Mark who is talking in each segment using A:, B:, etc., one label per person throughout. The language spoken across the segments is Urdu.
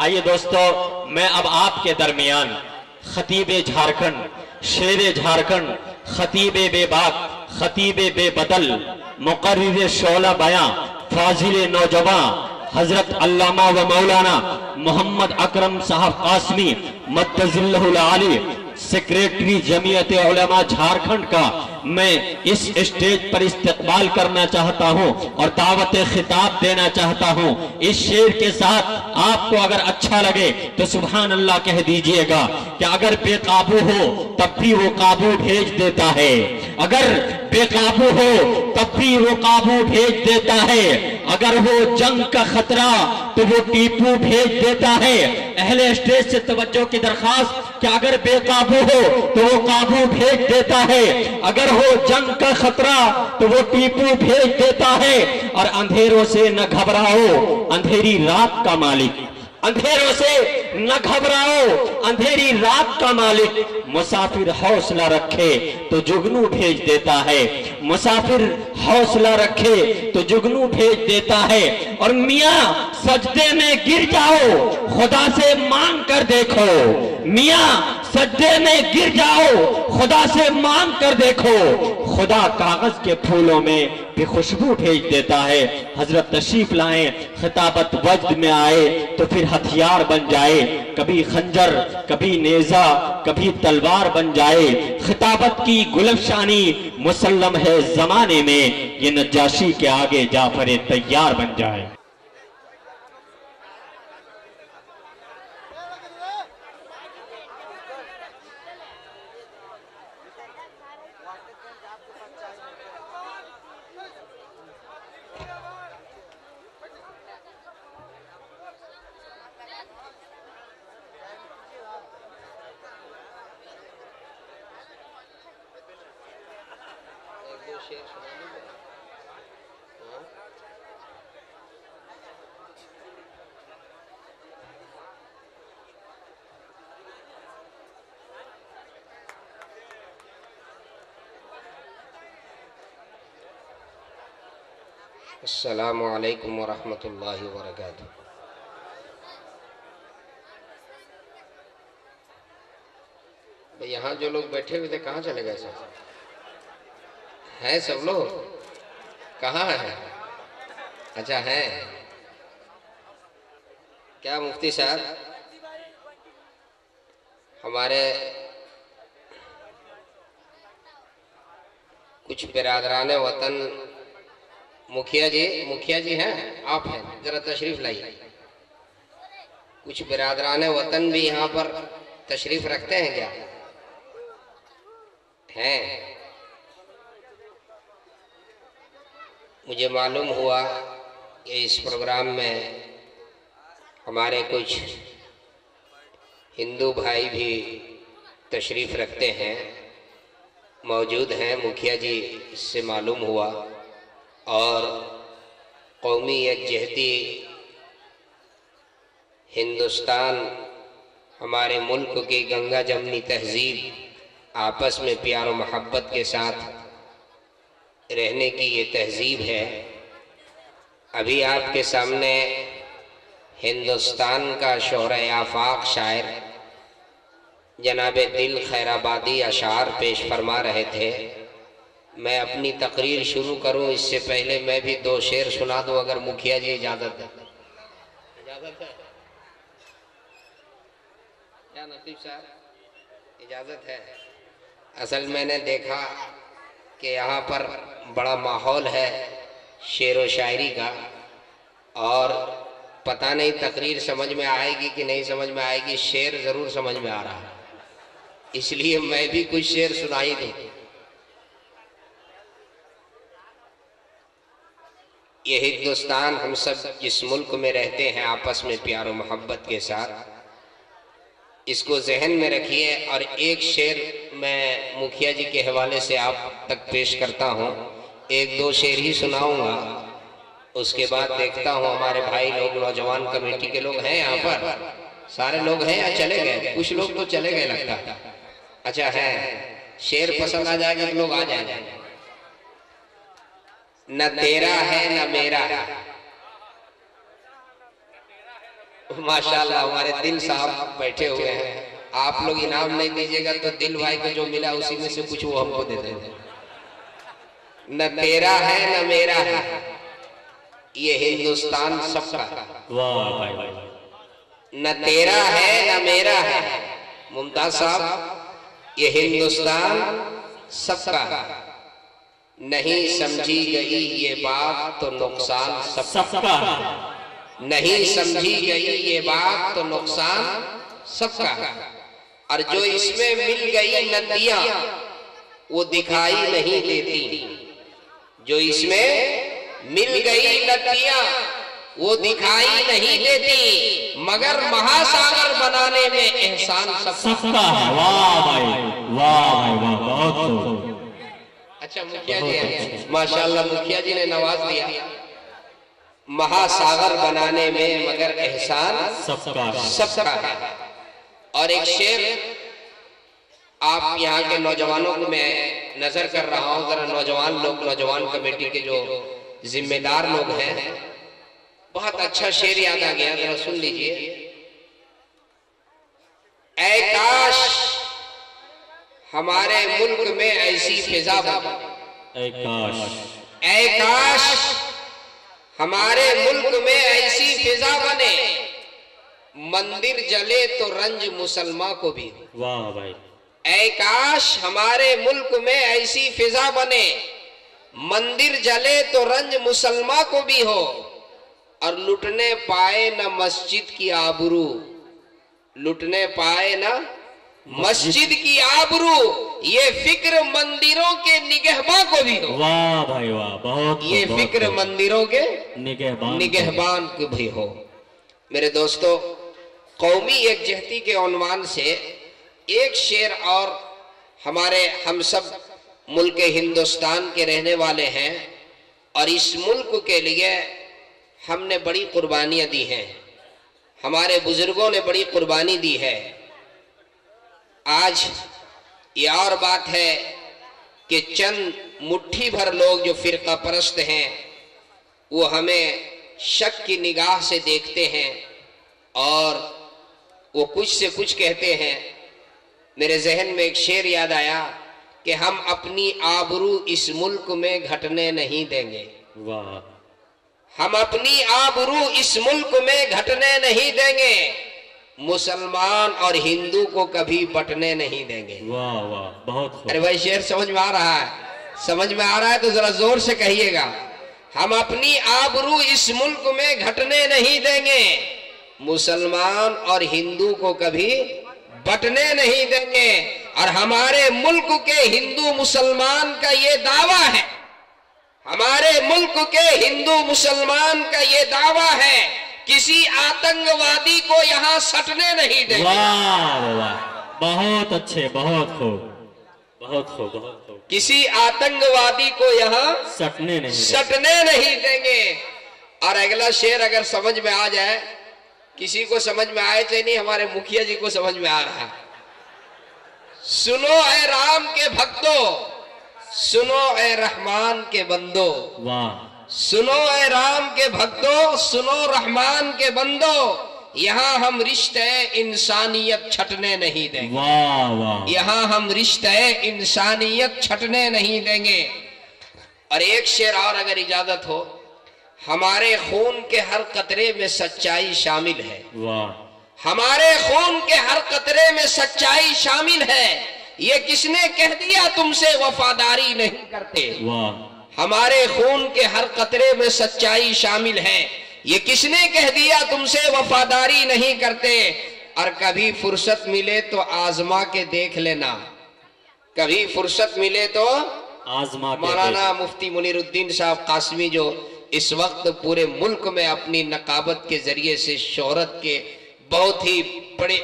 A: آئیے دوستو، میں اب آپ کے درمیان خطیب جھارکھنڈ، شیر جھارکھنڈ، خطیب بے باک، خطیب بے بدل، مقرر شعلہ بیاں، فاضل نوجوان حضرت علامہ و مولانا محمد اکرم صاحب قاسمی مدظ اللہ العالی، سیکریٹری جمعیت علماء جھارکھنڈ کا میں اس اسٹیج پر استقبال کرنا چاہتا ہوں اور دعوت خطاب دینا چاہتا ہوں۔ اس شعر کے ساتھ آپ کو اگر اچھا لگے تو سبحان اللہ کہہ دیجئے گا کہ اگر بے قابو ہو تب بھی وہ قابو بھیج دیتا ہے، اگر بے قابو ہو تب بھی وہ قابو بھیج دیتا ہے، اگر وہ جنگ کا خطرہ تو وہ ٹیپو بھیج دیتا ہے۔ اہل اسٹیج سے توجہ کی درخواست کہ اگر بے قابو ہو تو وہ قابو بھیج دیتا ہے، اگر ہو جنگ کا خطرہ تو وہ ٹیپو بھیج دیتا ہے۔ اور اندھیروں سے نہ گھبراؤ اندھیری رات کا مالک، اندھیروں سے نہ گھبراؤ اندھیری رات کا مالک، مسافر حوصلہ رکھے تو جگنو بھیج دیتا ہے، مسافر حوصلہ رکھے تو جگنو بھیج دیتا ہے۔ اور میاں سجدے میں گر جاؤ خدا سے مانگ کر دیکھو، میاں سجدے میں گر جاؤ خدا سے مانگ کر دیکھو، خدا کاغذ کے پھولوں میں بھی خوشبو بھیج دیتا ہے۔ حضرت تشریف لائیں، خطابت وجد میں آئے تو پھر ہتھیار بن جائے، کبھی خنجر کبھی نیزہ کبھی تلوار بن جائے۔ خطابت کی گلفشانی مسلم ہے زمانے میں، یہ نجاشی کے آگے جعفر طیار بن جائے۔
B: السلام علیکم ورحمۃ اللہ وبرکاتہ۔ یہاں جو لوگ بیٹھے ہوئے تھے کہاں چلے گئے سب؟ ہیں سب لوگ؟ کہاں ہیں؟ اچھا ہیں۔ کیا مفتی صاحب ہمارے کچھ برادران وطن مکھیا جی ہیں، آپ ہیں، ذرا تشریف لائیے۔ کچھ برادران وطن بھی یہاں پر تشریف رکھتے ہیں کیا؟ ہیں۔ مجھے معلوم ہوا کہ اس پروگرام میں ہمارے کچھ ہندو بھائی بھی تشریف رکھتے ہیں، موجود ہیں، مکھیا جی سے معلوم ہوا، اور قومی یکجہتی ہندوستان ہمارے ملک کی گنگا جمنی تہذیب آپس میں پیار و محبت کے ساتھ رہنے کی یہ تہذیب ہے۔ ابھی آپ کے سامنے ہندوستان کا شہرہ آفاق شاعر جناب دل خیرآبادی اشعار پیش فرما رہے تھے۔ میں اپنی تقریر شروع کروں اس سے پہلے میں بھی دو شعر سنا دوں اگر مکھیا جی اجازت ہے؟ اجازت ہے کیا نصیب صاحب؟ اجازت ہے؟ اصل میں نے دیکھا کہ یہاں پر بڑا ماحول ہے شعر و شاعری کا، اور پتہ نہیں تقریر سمجھ میں آئے گی کہ نہیں سمجھ میں آئے گی، شعر ضرور سمجھ میں آ رہا ہے، اس لیے میں بھی کچھ شعر سنائی دوں۔ یہ ہندوستان ہم سب جس ملک میں رہتے ہیں آپس میں پیار و محبت کے ساتھ، اس کو ذہن میں رکھیے۔ اور ایک شعر میں مکھیا جی کے حوالے سے آپ تک پیش کرتا ہوں، ایک دو شعر ہی سناؤں گا، اس کے بعد دیکھتا ہوں ہمارے بھائی لوگ نوجوان کمیٹی کے لوگ ہیں یہاں پر، سارے لوگ ہیں یا چلے گئے؟ کچھ لوگ تو چلے گئے لگتا ہے۔ اچھا ہے، شعر پسند آ جائے گا تو لوگ آ جائیں گے۔ نہ تیرا ہے نہ میرا ہے، ماشاءاللہ ہمارے دل صاحب بیٹھے ہوئے ہیں، آپ لوگ انعام نہیں دیجئے گا تو دل بھائی کو جو ملا اسی میں سے کچھ وہ ہم کو دے دیں۔ نہ تیرا ہے نہ میرا ہے، یہ ہندوستان سب کا ہے۔
A: واہ بھائی بھائی،
B: نہ تیرا ہے نہ میرا ہے، ممتاز صاحب یہ ہندوستان سب کا ہے۔ نہیں سمجھی گئی یہ بات تو نقصان سب کا ہے، نہیں سمجھی گئی یہ بات تو نقصان سب کا ہے، اور جو اس میں مل گئی ندیاں وہ دکھائی نہیں دیتی، جو اس میں مل گئی ندیاں وہ دکھائی نہیں دیتی، مگر مہاساگر بنانے میں احسان سب کا ہے۔
A: واہ بھائی واہ بھائی واہ، بہت خوب۔
B: اچھا مکھیا جی ہیں، ماشاءاللہ مکھیا جی نے نواز دیا، مہاساگر بنانے میں مگر احسان سب کا ہے۔ اور ایک شعر آپ یہاں کے نوجوانوں کو میں نظر کر رہا ہوں، ذرا نوجوان لوگ، نوجوان کمیٹی کے جو ذمہ دار لوگ ہیں، بہت اچھا شعر یاد آ گیا، ذرا سن لیجئے۔ اے کاش ہمارے ملک میں ایسی فضا بنے،
A: اے کاش،
B: اے کاش ہمارے ملک میں ایسی فضا بنے، مندر جلے تو رنج مسلمان کو بھی ہو۔
A: واہ بھائی،
B: اے کاش ہمارے ملک میں ایسی فضا بنے، مندر جلے تو رنج مسلمان کو بھی ہو، اور لٹنے پائے نہ مسجد کی آبرو، لٹنے پائے نہ مسجد کی آبرو، یہ فکر مندروں کے نگہباں کو بھی ہو۔
A: واہ بھائی واہ، بہت
B: یہ فکر مندروں کے
A: نگہبان
B: کو بھی ہو۔ میرے دوستو، قومی یکجہتی کے عنوان سے ایک شعر اور ہمارے ہم سب ملک ہندوستان کے رہنے والے ہیں، اور اس ملک کے لیے ہم نے بڑی قربانیاں دی ہیں، ہمارے بزرگوں نے بڑی قربانی دی ہے۔ آج یہ اور بات ہے کہ چند مٹھی بھر لوگ جو فرقہ پرست ہیں وہ ہمیں شک کی نگاہ سے دیکھتے ہیں اور وہ کچھ سے کچھ کہتے ہیں۔ میرے ذہن میں ایک شعر یاد آیا کہ ہم اپنی آبرو اس ملک میں گھٹنے نہیں دیں گے،
A: واہ،
B: ہم اپنی آبرو اس ملک میں گھٹنے نہیں دیں گے، مسلمان اور ہندو کو کبھی بٹنے نہیں دیں گے۔
A: واہ واہ، بہت خوب۔
B: ارے بھائی شعر سمجھ میں آ رہا ہے؟ سمجھ میں آ رہا ہے تو ذرا زور سے کہیے گا۔ ہم اپنی آبرو اس ملک میں گھٹنے نہیں دیں گے، مسلمان اور ہندو کو کبھی بٹنے نہیں دیں گے، اور ہمارے ملک کے ہندو مسلمان کا یہ دعویٰ ہے، ہمارے ملک کے ہندو مسلمان کا یہ دعویٰ ہے، کسی آتنگوادی کو یہاں سٹنے نہیں دیں گے۔
A: واہ واہ، بہت اچھے، بہت خوب، بہت خوب، بہت خوب۔
B: کسی آتنگوادی کو یہاں
A: سٹنے
B: نہیں دیں گے۔ اور اگلا شعر اگر سمجھ میں آ جائے، کسی کو سمجھ میں آئے چاہیے نہیں، ہمارے مکھیا جی کو سمجھ میں آ رہا ہے۔ سنو اے رام کے بھکتو، سنو اے رحمان کے بندو،
A: واہ،
B: سنو اے رام کے بھکتو، سنو رحمان کے بندو، یہاں ہم رشتہ انسانیت چھٹنے نہیں دیں گے،
A: واہ واہ،
B: یہاں ہم رشتہ انسانیت چھٹنے نہیں دیں گے۔ اور ایک شعر اور اگر اجازت ہو، ہمارے خون کے ہر قطرے میں سچائی شامل ہے،
A: واہ،
B: ہمارے خون کے ہر قطرے میں سچائی شامل ہے، یہ کس نے کہہ دیا تم سے وفاداری نہیں کرتے؟
A: واہ،
B: ہمارے خون کے ہر قطرے میں سچائی شامل ہے، یہ کس نے کہہ دیا تم سے وفاداری نہیں کرتے؟ اور کبھی فرصت ملے تو آزما کے دیکھ لینا، کبھی فرصت ملے تو
A: آزما کے
B: مولانا مفتی منیر الدین صاحب قاسمی جو اس وقت پورے ملک میں اپنی نقابت کے ذریعے سے شہرت کے بہت ہی بڑے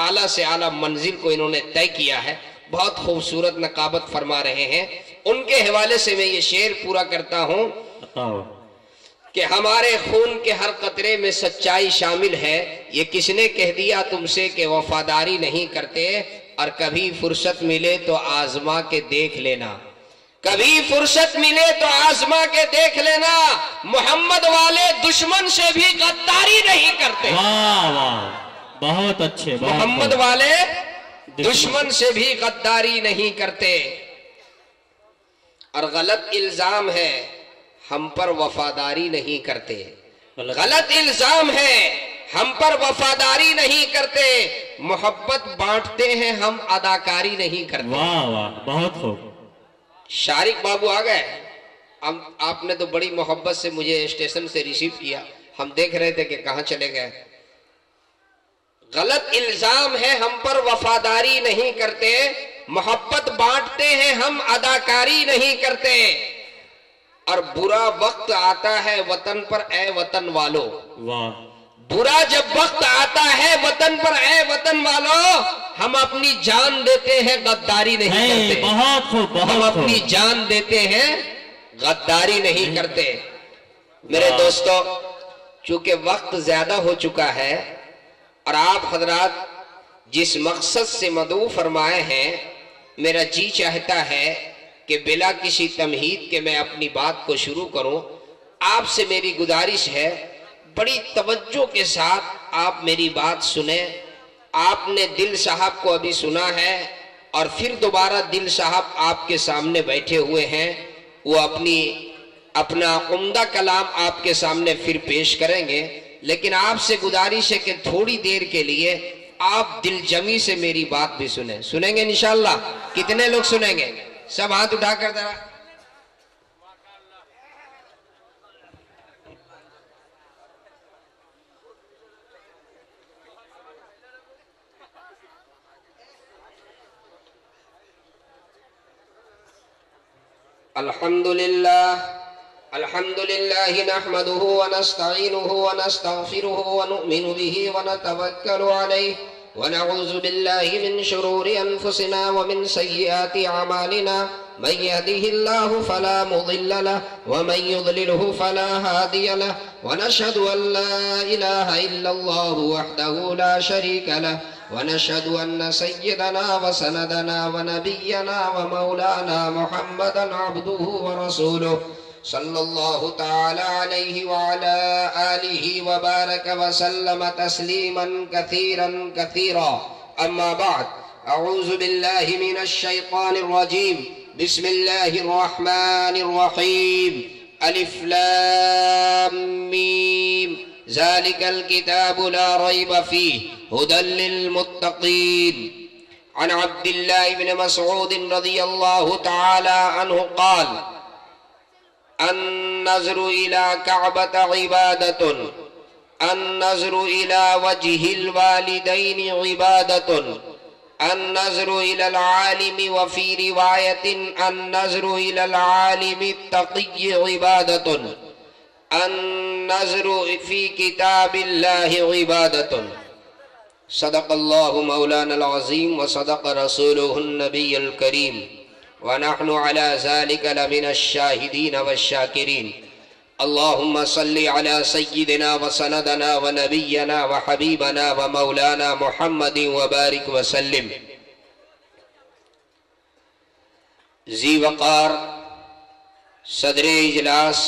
B: اعلیٰ سے اعلیٰ منزل کو انہوں نے طے کیا ہے، بہت خوبصورت نقابت فرما رہے ہیں، ان کے حوالے سے میں یہ شعر پورا کرتا ہوں کہ ہمارے خون کے ہر قطرے میں سچائی شامل ہے، یہ کس نے کہہ دیا تم سے کہ وفاداری نہیں کرتے؟ اور کبھی فرصت ملے تو آزما کے دیکھ لینا، کبھی فرصت ملے تو آزما کے دیکھ لینا، محمد والے دشمن سے بھی غداری نہیں کرتے۔
A: واہ واہ، بہت اچھے،
B: محمد والے دشمن سے بھی غداری نہیں کرتے۔ اور غلط الزام ہے ہم پر وفاداری نہیں کرتے، غلط الزام ہے ہم پر وفاداری نہیں کرتے، محبت بانٹتے ہیں ہم اداکاری نہیں کرتے۔
A: واہ واہ، بہت خوب۔
B: شارق بابو آ گئے، آپ نے تو بڑی محبت سے مجھے اسٹیشن سے ریسیو کیا، ہم دیکھ رہے تھے کہ کہاں چلے گئے۔ غلط الزام ہے ہم پر وفاداری نہیں کرتے، محبت بانٹتے ہیں ہم اداکاری نہیں کرتے، اور برا وقت آتا ہے وطن پر اے وطن والو،
A: واہ،
B: برا جب وقت آتا ہے وطن پر اے وطن والو، ہم اپنی جان دیتے ہیں غداری نہیں کرتے۔
A: بہت خوب، بہت
B: ہم
A: خوب۔
B: اپنی جان دیتے ہیں غداری نہیں کرتے۔ میرے دوستو، چونکہ وقت زیادہ ہو چکا ہے اور آپ حضرات جس مقصد سے مدعو فرمائے ہیں، میرا جی چاہتا ہے کہ بلا کسی تمہید کے میں اپنی بات کو شروع کروں۔ آپ سے میری گزارش ہے بڑی توجہ کے ساتھ آپ میری بات سنیں۔ آپ نے دل صاحب کو ابھی سنا ہے اور پھر دوبارہ دل صاحب آپ کے سامنے بیٹھے ہوئے ہیں، وہ اپنا عمدہ کلام آپ کے سامنے پھر پیش کریں گے، لیکن آپ سے گزارش ہے کہ تھوڑی دیر کے لیے آپ دل جمی سے میری بات بھی سنیں گے انشاءاللہ۔ کتنے لوگ سنیں گے؟ سب ہاتھ اٹھا کر ذرا۔ الحمد لله نحمده ونستعينه ونستغفره ونؤمن به ونتوكل عليه ونعوذ بالله من شرور أنفسنا ومن سيئات أعمالنا، من يهده الله فلا مضل له ومن يضلله فلا هادي له، ونشهد أن لا إله إلا الله وحده لا شريك له، ونشهد أن سيدنا وسندنا ونبينا ومولانا محمدا عبده ورسوله صلى الله تعالى عليه وعلى آله وبارك وسلم تسليما كثيرا كثيرا. أما بعد، أعوذ بالله من الشيطان الرجيم، بسم الله الرحمن الرحيم. ألف لام ميم، ذلك الكتاب لا ريب فيه هدى للمتقين. عن عبد الله بن مسعود رضي الله تعالى عنه قال: النظر إلى كعبة عبادة، النظر إلى وجه الوالدين عبادة، النظر إلى العالم، وفي رواية النظر إلى العالم التقي عبادة، النظر في كتاب الله عبادة. صدق الله مولانا العظيم وصدق رسوله النبي الكريم، ونحن على ذلك لمن الشاهدين والشاكرين. اللهم صل على سيدنا وسندنا ونبينا وحبيبنا ومولانا محمد وبارك وسلم. ذی وقار صدر اجلاس،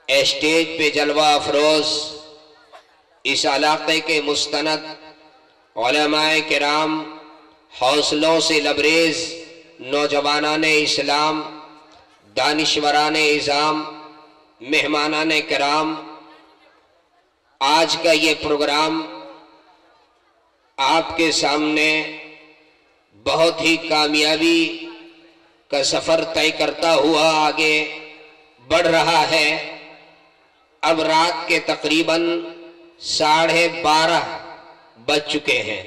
B: اسٹیج پہ جلوہ افروز، اس علاقے کے مستند علماء کرام، حوصلوں سے لبریز نوجوانان اسلام، دانشوران اعظام، مہمانان کرام، آج کا یہ پروگرام آپ کے سامنے بہت ہی کامیابی کا سفر طے کرتا ہوا آگے بڑھ رہا ہے۔ اب رات کے تقریباً 12:30 بج چکے ہیں۔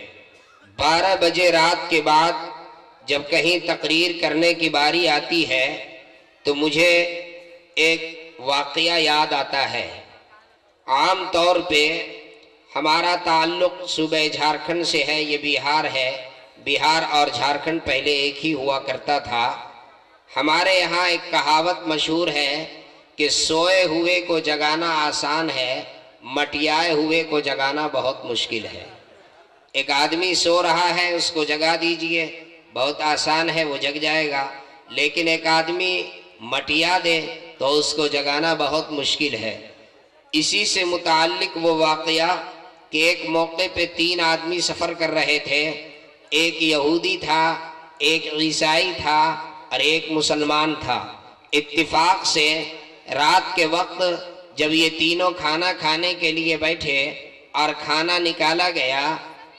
B: 12 بجے رات کے بعد جب کہیں تقریر کرنے کی باری آتی ہے تو مجھے ایک واقعہ یاد آتا ہے۔ عام طور پہ ہمارا تعلق صوبہ جھارکھنڈ سے ہے، یہ بہار ہے، بہار اور جھارکھنڈ پہلے ایک ہی ہوا کرتا تھا۔ ہمارے یہاں ایک کہاوت مشہور ہے کہ سوئے ہوئے کو جگانا آسان ہے، مٹیائے ہوئے کو جگانا بہت مشکل ہے۔ ایک آدمی سو رہا ہے، اس کو جگا دیجئے، بہت آسان ہے، وہ جگ جائے گا، لیکن ایک آدمی مٹیا دے تو اس کو جگانا بہت مشکل ہے۔ اسی سے متعلق وہ واقعہ کہ ایک موقع پہ 3 آدمی سفر کر رہے تھے، ایک یہودی تھا، ایک عیسائی تھا اور ایک مسلمان تھا۔ اتفاق سے رات کے وقت جب یہ تینوں کھانا کھانے کے لیے بیٹھے اور کھانا نکالا گیا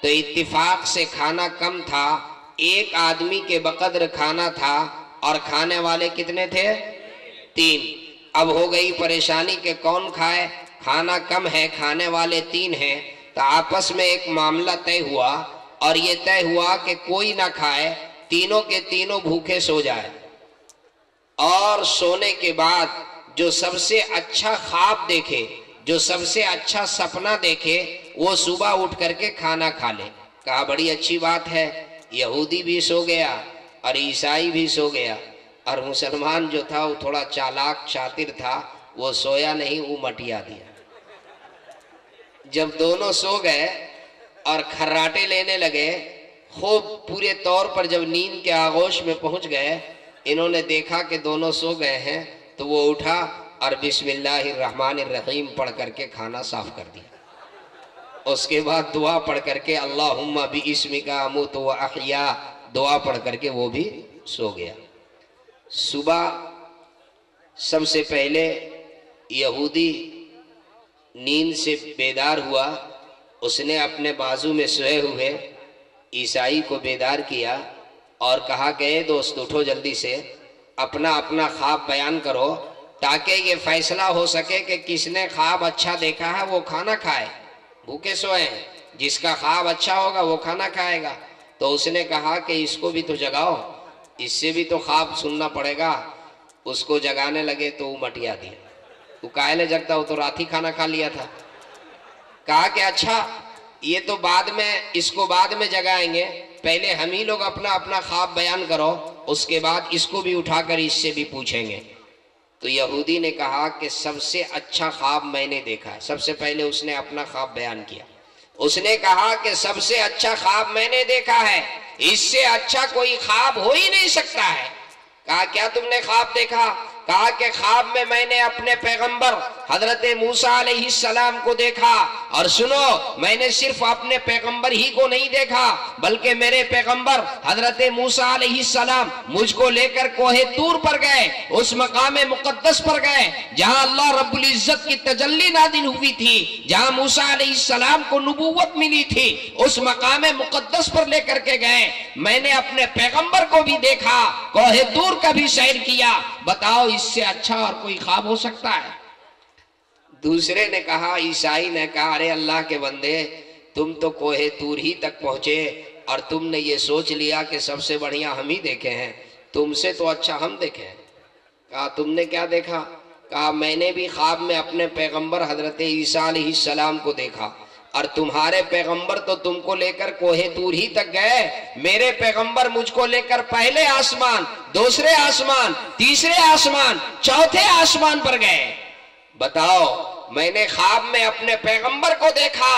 B: تو اتفاق سے کھانا کم تھا، ایک آدمی کے بقدر کھانا تھا اور کھانے والے کتنے تھے؟ 3۔ اب ہو گئی پریشانی کہ کون کھائے، کھانا کم ہے، کھانے والے 3 ہیں، تو آپس میں ایک معاملہ طے ہوا اور یہ طے ہوا کہ کوئی نہ کھائے، تینوں کے تینوں بھوکے سو جائے، اور سونے کے بعد جو سب سے اچھا خواب دیکھے، جو سب سے اچھا سپنا دیکھے، وہ صبح اٹھ کر کے کھانا کھا لے۔ کہا بڑی اچھی بات ہے، یہودی بھی سو گیا اور عیسائی بھی سو گیا، اور مسلمان جو تھا وہ تھوڑا چالاک شاطر تھا، وہ سویا نہیں، وہ مٹیا دیا۔ جب دونوں سو گئے اور کھراٹے لینے لگے، خوب پورے طور پر جب نیند کے آغوش میں پہنچ گئے، انہوں نے دیکھا کہ دونوں سو گئے ہیں، تو وہ اٹھا اور بسم اللہ الرحمن الرحیم پڑھ کر کے کھانا صاف کر دیا۔ اس کے بعد دعا پڑھ کر کے اللہم باسمک اموت و احیا دعا پڑھ کر کے وہ بھی سو گیا۔ صبح سب سے پہلے یہودی نیند سے بیدار ہوا، اس نے اپنے بازو میں سوئے ہوئے عیسائی کو بیدار کیا اور کہا کہ اے دوست اٹھو جلدی سے، اپنا اپنا خواب بیان کرو تاکہ یہ فیصلہ ہو سکے کہ کس نے خواب اچھا دیکھا ہے وہ کھانا کھائے، بھوکے سوئے ہیں، جس کا خواب اچھا ہوگا وہ کھانا کھائے گا۔ تو اس نے کہا کہ اس کو بھی تو جگاؤ، اس سے بھی تو خواب سننا پڑے گا۔ اس کو جگانے لگے تو وہ مٹیا دیا۔ وہ کائلے جگتا، وہ تو رات ہی کھانا کھا لیا تھا۔ کہا کہ اچھا یہ تو بعد میں، اس کو بعد میں جگائیں گے، پہلے ہم ہی لوگ اپنا اپنا خواب بیان کرو، اس کے بعد اس کو بھی اٹھا کر اس سے بھی پوچھیں گے۔ تو یہودی نے کہا کہ سب سے اچھا خواب میں نے دیکھا ہے۔ سب سے پہلے اس نے اپنا خواب بیان کیا۔ اس نے کہا کہ سب سے اچھا خواب میں نے دیکھا ہے، اس سے اچھا کوئی خواب ہو ہی نہیں سکتا ہے۔ کہا کیا تم نے خواب دیکھا؟ کہا کہ خواب میں نے اپنے پیغمبر حضرت موسیٰ علیہ السلام کو دیکھا، اور سنو میں نے صرف اپنے پیغمبر ہی کو نہیں دیکھا بلکہ میرے پیغمبر حضرت موسیٰ علیہ السلام مجھ کو لے کر کوہ طور پر گئے، اس مقام مقدس پر گئے جہاں اللہ رب العزت کی تجلی نازل ہوئی تھی، جہاں موسیٰ علیہ السلام کو نبوت ملی تھی، اس مقام مقدس پر لے کر کے گئے۔ میں نے اپنے پیغمبر کو بھی دیکھا، کوہ طور کا بھی سیر کیا، بتاؤ اس سے اچھا اور کوئی خواب ہو سکتا ہے؟ دوسرے نے کہا، عیسائی نے کہا، ارے اللہ کے بندے تم تو کوہ طور ہی تک پہنچے اور تم نے یہ سوچ لیا کہ سب سے بڑھیا ہم ہی دیکھے ہیں، تم سے تو اچھا ہم دیکھے ہیں۔ کہا تم نے کیا دیکھا؟ کہا میں نے بھی خواب میں اپنے پیغمبر حضرت عیسیٰ علیہ السلام کو دیکھا، اور تمہارے پیغمبر تو تم کو لے کر کوہ طور ہی تک گئے، میرے پیغمبر مجھ کو لے کر پہلے آسمان، دوسرے آسمان، تیسرے آسمان، چوتھے آسمان پر گئے۔ بتاؤ میں نے خواب میں اپنے پیغمبر کو دیکھا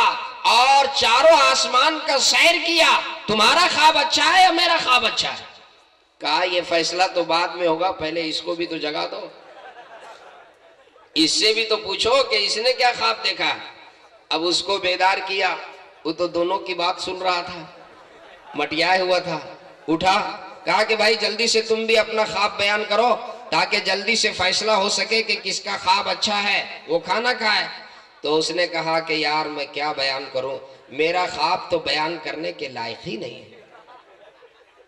B: اور چاروں آسمان کا سیر کیا، تمہارا خواب اچھا ہے یا میرا خواب اچھا ہے؟ کہا یہ فیصلہ تو بعد میں ہوگا، پہلے اس کو بھی تو جگا دو، اس سے بھی تو پوچھو کہ اس نے کیا خواب دیکھا۔ اب اس کو بیدار کیا، وہ تو دونوں کی بات سن رہا تھا، مٹیائے ہوا تھا، اٹھا، کہا کہ بھائی جلدی سے تم بھی اپنا خواب بیان کرو تاکہ جلدی سے فیصلہ ہو سکے کہ کس کا خواب اچھا ہے وہ کھانا کھائے۔ تو اس نے کہا کہ یار میں کیا بیان کروں، میرا خواب تو بیان کرنے کے لائق ہی نہیں ہے۔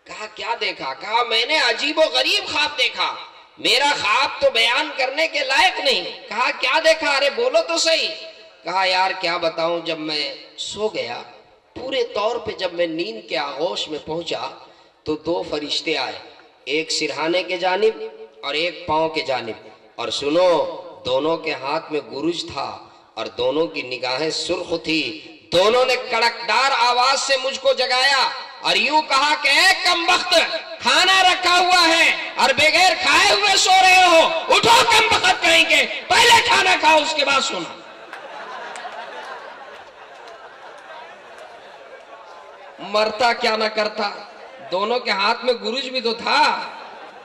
B: کہا کیا دیکھا؟ کہا میں نے عجیب و غریب خواب دیکھا، میرا خواب تو بیان کرنے کے لائق نہیں۔ کہا کیا دیکھا؟ ارے بولو تو صحیح۔ کہا یار کیا بتاؤں، جب میں سو گیا پورے طور پہ، جب میں نیند کے آغوش میں پہنچا تو 2 فرشتے آئے، ایک سرہانے کے جانب اور ایک پاؤں کے جانب، اور سنو دونوں کے ہاتھ میں گرج تھا اور دونوں کی نگاہیں سرخ تھی۔ دونوں نے کڑکدار آواز سے مجھ کو جگایا اور یوں کہا کہ اے کم وقت، کھانا رکھا ہوا ہے اور بغیر کھائے ہوئے سو رہے ہو، اٹھو کم وقت کہیں گے، پہلے کھانا کھاؤ اس کے بعد سونا۔ مرتا کیا نہ کرتا، دونوں کے ہاتھ میں گرج بھی تو تھا،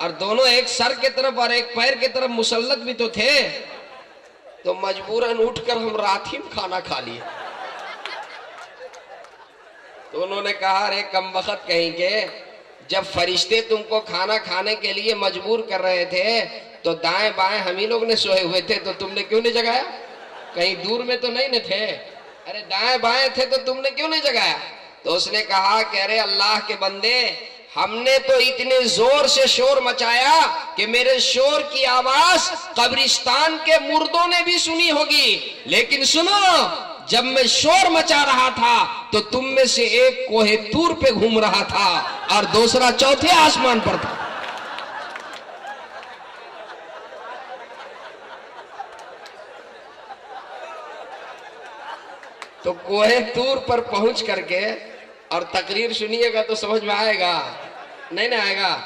B: اور دونوں ایک سر کے طرف اور ایک پیر کے طرف مسلط بھی تو تھے، تو مجبوراً اٹھ کر ہم رات ہی میں کھانا کھا لیے۔ تو انہوں نے کہا ارے کم وقت کہیں گے، جب فرشتے تم کو کھانا کھانے کے لیے مجبور کر رہے تھے تو دائیں بائیں ہم ہی لوگ نے سوئے ہوئے تھے، تو تم نے کیوں نہیں جگایا؟ کہیں دور میں تو نہیں تھے، ارے دائیں بائیں تھے تو تم نے کیوں نہیں جگایا؟ تو اس نے کہا کہ ارے اللہ کے بندے، ہم نے تو اتنے زور سے شور مچایا کہ میرے شور کی آواز قبرستان کے مردوں نے بھی سنی ہوگی، لیکن سنو، جب میں شور مچا رہا تھا تو تم میں سے ایک کوہ طور پہ گھوم رہا تھا اور دوسرا چوتھے آسمان پر تھا۔ تو کوہ طور پر پہنچ کر کے اور تقریر سنیے گا تو سمجھ میں آئے گا، نہیں نہ آئے گا؟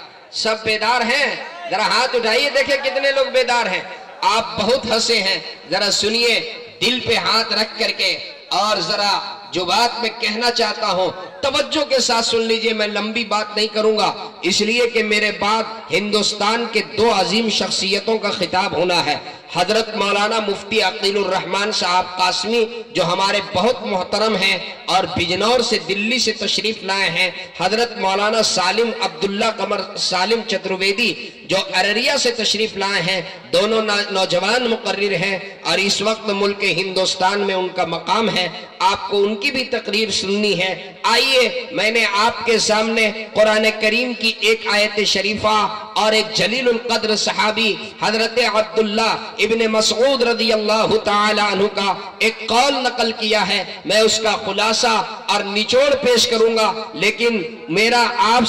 B: سب بیدار ہیں؟ ذرا ہاتھ اٹھائیے دیکھیں کتنے لوگ بیدار ہیں۔ آپ بہت ہنسے ہیں، ذرا سنیے دل پہ ہاتھ رکھ کر کے، اور ذرا جو بات میں کہنا چاہتا ہوں توجہ کے ساتھ سن لیجئے۔ میں لمبی بات نہیں کروں گا، اس لیے کہ میرے بعد ہندوستان کے دو عظیم شخصیتوں کا خطاب ہونا ہے۔ حضرت مولانا مفتی عقیل الرحمان صاحب قاسمی جو ہمارے بہت محترم ہیں اور بجنور سے دلی سے تشریف لائے ہیں، حضرت مولانا سالم عبداللہ قمر سالم چترویدی جو ارریہ سے تشریف لائے ہیں، دونوں نوجوان مقرر ہیں اور اس وقت ملک ہندوستان میں ان کا مقام ہے، آپ کو ان کی بھی تقریر سننی ہے۔ آئیے میں نے آپ کے سامنے قرآن کریم کی ایک آیت شریفہ اور ایک جلیل القدر صحابی حضرت عبداللہ ابن مسعود رضی اللہ تعالی عنہ کا ایک قول نقل کیا ہے، میں اس کا خلاصہ اور نچوڑ پیش کروں گا، لیکن میری آپ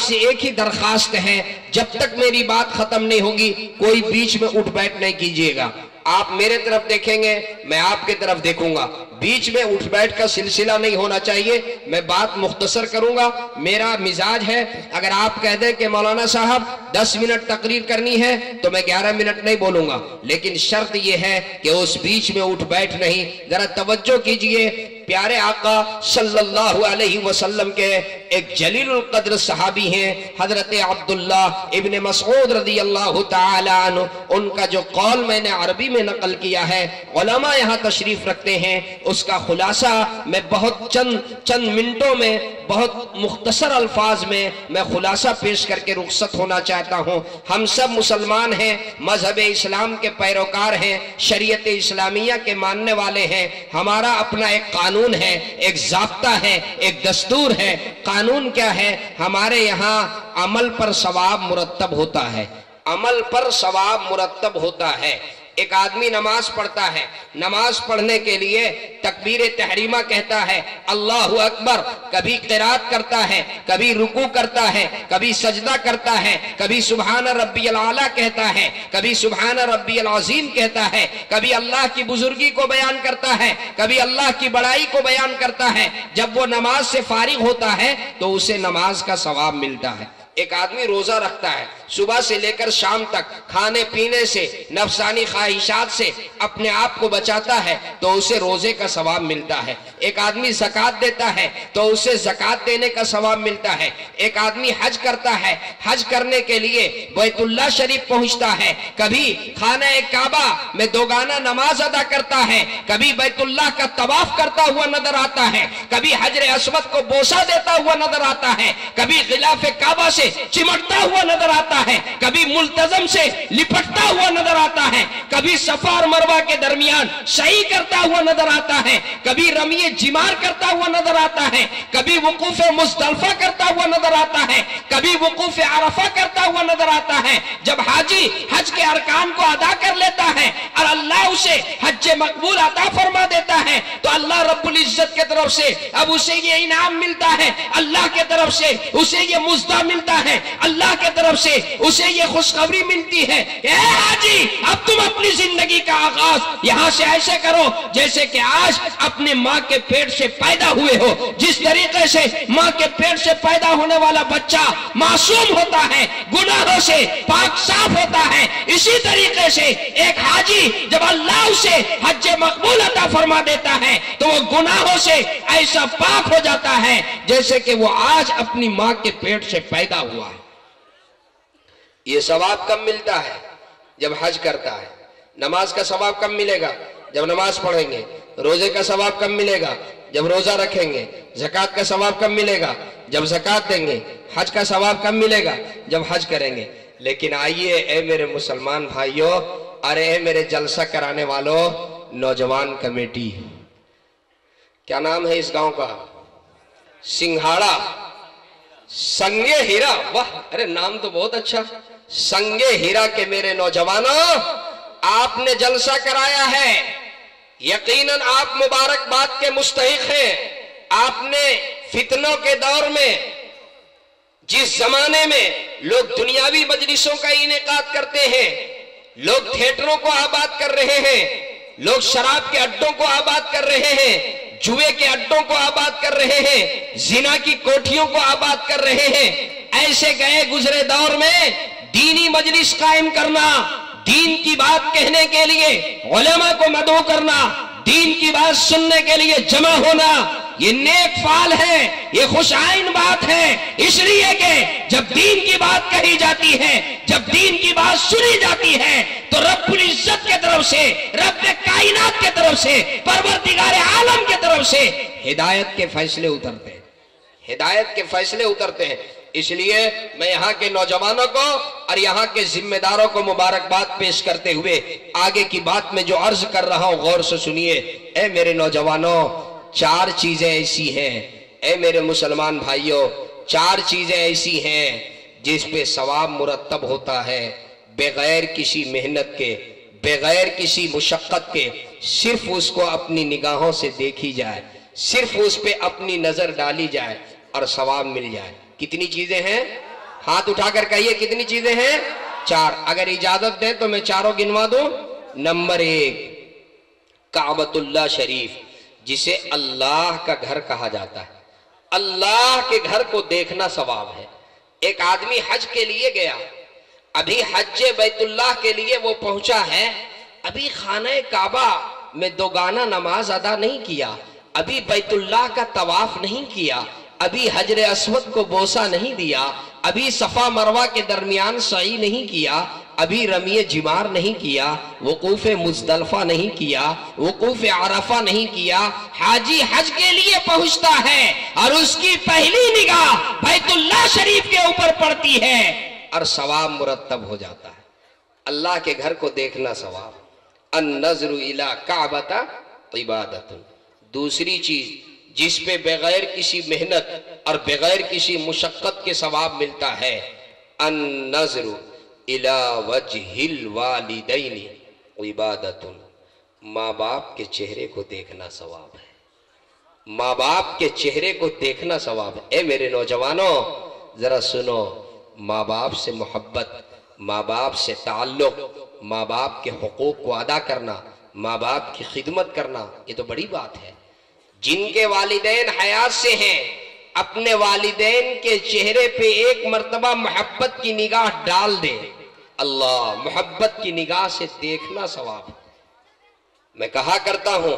B: سے ایک ہی درخواست ہے، جب تک میری بات ختم نہیں ہوگی کوئی بیچ میں اٹھ بیٹھ نہیں کیجیے گا۔ آپ میرے طرف دیکھیں گے، میں آپ کے طرف دیکھوں گا، بیچ میں اٹھ بیٹھ کا سلسلہ نہیں ہونا چاہیے۔ میں بات مختصر کروں گا، میرا مزاج ہے اگر آپ کہہ دیں کہ مولانا صاحب 10 منٹ تقریر کرنی ہے تو میں 11 منٹ نہیں بولوں گا، لیکن شرط یہ ہے کہ اس بیچ میں اٹھ بیٹھ نہیں۔ ذرا توجہ کیجئے، پیارے آقا صلی اللہ علیہ وسلم کے ایک جلیل القدر صحابی ہیں حضرت عبداللہ ابن مسعود رضی اللہ تعالی عنہ، ان کا جو قول میں نے عربی میں نقل کیا ہے، علماء یہاں تشریف رکھتے ہیں، اس کا خلاصہ میں بہت چند منٹوں میں بہت مختصر الفاظ میں میں خلاصہ پیش کر کے رخصت ہونا چاہتا ہوں۔ ہم سب مسلمان ہیں، مذہب اسلام کے پیروکار ہیں، شریعت اسلامیہ کے ماننے والے ہیں، ہمارا اپنا ایک قانون ہے، ایک ضابطہ ہے، ایک دستور ہے۔ قانون کیا ہے؟ ہمارے یہاں عمل پر ثواب مرتب ہوتا ہے، عمل پر ثواب مرتب ہوتا ہے۔ ایک آدمی نماز پڑھتا ہے، نماز پڑھنے کے لیے تکبیر تحریمہ کہتا ہے، اللہ اکبر، کبھی قرات کرتا ہے، کبھی رکوع کرتا ہے، کبھی سجدہ کرتا ہے، کبھی سبحان ربی العالی کہتا ہے، کبھی سبحان ربی العظیم کہتا ہے، کبھی اللہ کی بزرگی کو بیان کرتا ہے، کبھی اللہ کی بڑائی کو بیان کرتا ہے۔ جب وہ نماز سے فارغ ہوتا ہے تو اسے نماز کا ثواب ملتا ہے۔ ایک آدمی روزہ رکھتا ہے، صبح سے لے کر شام تک کھانے پینے سے، نفسانی خواہشات سے اپنے آپ کو بچاتا ہے تو اسے روزے کا ثواب ملتا ہے۔ ایک آدمی زکوٰۃ دیتا ہے تو اسے زکوٰۃ دینے کا ثواب ملتا ہے۔ ایک آدمی حج کرتا ہے، حج کرنے کے لیے بیت اللہ شریف پہنچتا ہے، کبھی خانہ کعبہ میں دوگانہ نماز ادا کرتا ہے، کبھی بیت اللہ کا طواف کرتا ہوا نظر آتا ہے، کبھی حجر اسود کو بوسہ دیتا ہوا نظر آتا ہے، کبھی غلاف کعبہ سے چمٹتا ہوا نظر آتا ہے، کبھی ملتزم سے لپٹتا ہوا نظر آتا ہے، کبھی صفا اور مروہ کے درمیان سعی کرتا ہوا نظر آتا ہے، کبھی رمی جمار کرتا ہوا نظر آتا ہے، کبھی وقوف مزدلفہ کرتا ہوا نظر آتا ہے، کبھی وقوف عرفہ کرتا ہوا نظر آتا ہے۔ جب حاجی حج کے ارکان کو ادا کر لیتا ہے اور اللہ اسے حج مقبول عطا فرما دیتا ہے تو اللہ رب العزت کے طرف سے اب اسے یہ انعام ملتا ہے، اللہ کے طرف سے اسے یہ مزدہ ملتا ہے، اللہ کے طرف سے اسے یہ خوشخبری ملتی ہے، اے حاجی اب تم اپنی زندگی کا آغاز یہاں سے ایسے کرو جیسے کہ آج اپنے ماں کے پیٹ سے پیدا ہوئے ہو۔ جس طریقے سے ماں کے پیٹ سے پیدا ہونے والا بچہ معصوم ہوتا ہے، گناہوں سے پاک صاف ہوتا ہے، اسی طریقے سے ایک حاجی جب اللہ اسے حج مقبول عطا فرما دیتا ہے تو وہ گناہوں سے ایسا پاک ہو جاتا ہے جیسے کہ وہ آج اپنی ماں کے پیٹ سے پیدا ہوا ہے۔ یہ ثواب کب ملتا ہے؟ جب حج کرتا ہے۔ نماز کا ثواب کب ملے گا؟ جب نماز پڑھیں گے۔ روزے کا ثواب کب ملے گا؟ جب روزہ رکھیں گے۔ زکوٰۃ کا ثواب کب ملے گا؟ جب زکوٰۃ دیں گے۔ حج کا ثواب کب ملے گا؟ جب حج کریں گے۔ لیکن آئیے اے میرے مسلمان بھائیوں، ارے اے میرے جلسہ کرانے والوں، نوجوان کمیٹی، کیا نام ہے اس گاؤں کا؟ سنگھاڑا، سنگے ہیرا، واہ، ارے نام تو بہت اچھا، سنگے ہیرا کے میرے نوجوانوں، آپ نے جلسہ کرایا ہے، یقیناً آپ مبارکباد کے مستحق ہیں۔ آپ نے فتنوں کے دور میں، جس زمانے میں لوگ دنیاوی مجلسوں کا انعقاد کرتے ہیں، لوگ تھیٹروں کو آباد کر رہے ہیں، لوگ شراب کے اڈوں کو آباد کر رہے ہیں، جوئے کے اڈوں کو آباد کر رہے ہیں، زنا کی کوٹھیوں کو آباد کر رہے ہیں، ایسے گئے گزرے دور میں دینی مجلس قائم کرنا، دین کی بات کہنے کے لیے علماء کو مدعو کرنا، دین کی بات سننے کے لیے جمع ہونا، یہ نیک فعل ہے، یہ خوش آئین بات ہے، اس لیے کہ جب دین کی بات کہی جاتی ہے، جب دین کی بات سنی جاتی ہے تو رب العزت کے طرف سے، رب کائنات کے طرف سے، پروردگار عالم کے طرف سے ہدایت کے فیصلے اترتے ہیں، ہدایت کے فیصلے اترتے ہیں۔ اس لیے میں یہاں کے نوجوانوں کو اور یہاں کے ذمہ داروں کو مبارکباد پیش کرتے ہوئے آگے کی بات میں جو عرض کر رہا ہوں غور سے سنیے۔ اے میرے نوجوانوں، چار چیزیں ایسی ہیں، اے میرے مسلمان بھائیوں، چار چیزیں ایسی ہیں جس پہ ثواب مرتب ہوتا ہے بغیر کسی محنت کے، بغیر کسی مشقت کے، صرف اس کو اپنی نگاہوں سے دیکھی جائے، صرف اس پہ اپنی نظر ڈالی جائے اور ثواب مل جائے۔ کتنی چیزیں ہیں؟ ہاتھ اٹھا کر کہیے کتنی چیزیں ہیں؟ چار۔ اگر اجازت دیں تو میں چاروں گنوا دوں۔ نمبر 1، کعبۃ اللہ شریف، جسے اللہ کا گھر کہا جاتا ہے، اللہ کے گھر کو دیکھنا ثواب ہے۔ ایک آدمی حج کے لیے گیا، ابھی حج بیت اللہ کے لیے وہ پہنچا ہے، ابھی خانہ کعبہ میں دوگانہ نماز ادا نہیں کیا، ابھی بیت اللہ کا طواف نہیں کیا، ابھی حجر اسود کو بوسہ نہیں دیا، ابھی صفا مروہ کے درمیان سعی نہیں کیا، ابھی رمی جمار نہیں کیا، وقوف مزدلفہ نہیں کیا، وقوف عرفہ نہیں کیا، حاجی حج کے لیے پہنچتا ہے اور اس کی پہلی نگاہ بیت اللہ شریف کے اوپر پڑتی ہے اور ثواب مرتب ہو جاتا ہے۔ اللہ کے گھر کو دیکھنا ثواب۔ النظر الی کعبۃ عبادۃ۔ دوسری چیز جس پہ بغیر کسی محنت اور بغیر کسی مشقت کے ثواب ملتا ہے، النظر الی وجہ الوالدین عبادۃ۔ ماں باپ کے چہرے کو دیکھنا ثواب ہے، ماں باپ کے چہرے کو دیکھنا ثواب ہے۔ اے میرے نوجوانوں ذرا سنو، ماں باپ سے محبت، ماں باپ سے تعلق، ماں باپ کے حقوق کو ادا کرنا، ماں باپ کی خدمت کرنا، یہ تو بڑی بات ہے۔ جن کے والدین حیات سے ہیں، اپنے والدین کے چہرے پہ ایک مرتبہ محبت کی نگاہ ڈال دے، اللہ، محبت کی نگاہ سے دیکھنا ثواب۔ میں کہا کرتا ہوں،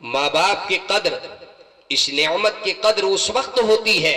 B: ماں باپ کی قدر، اس نعمت کی قدر اس وقت ہوتی ہے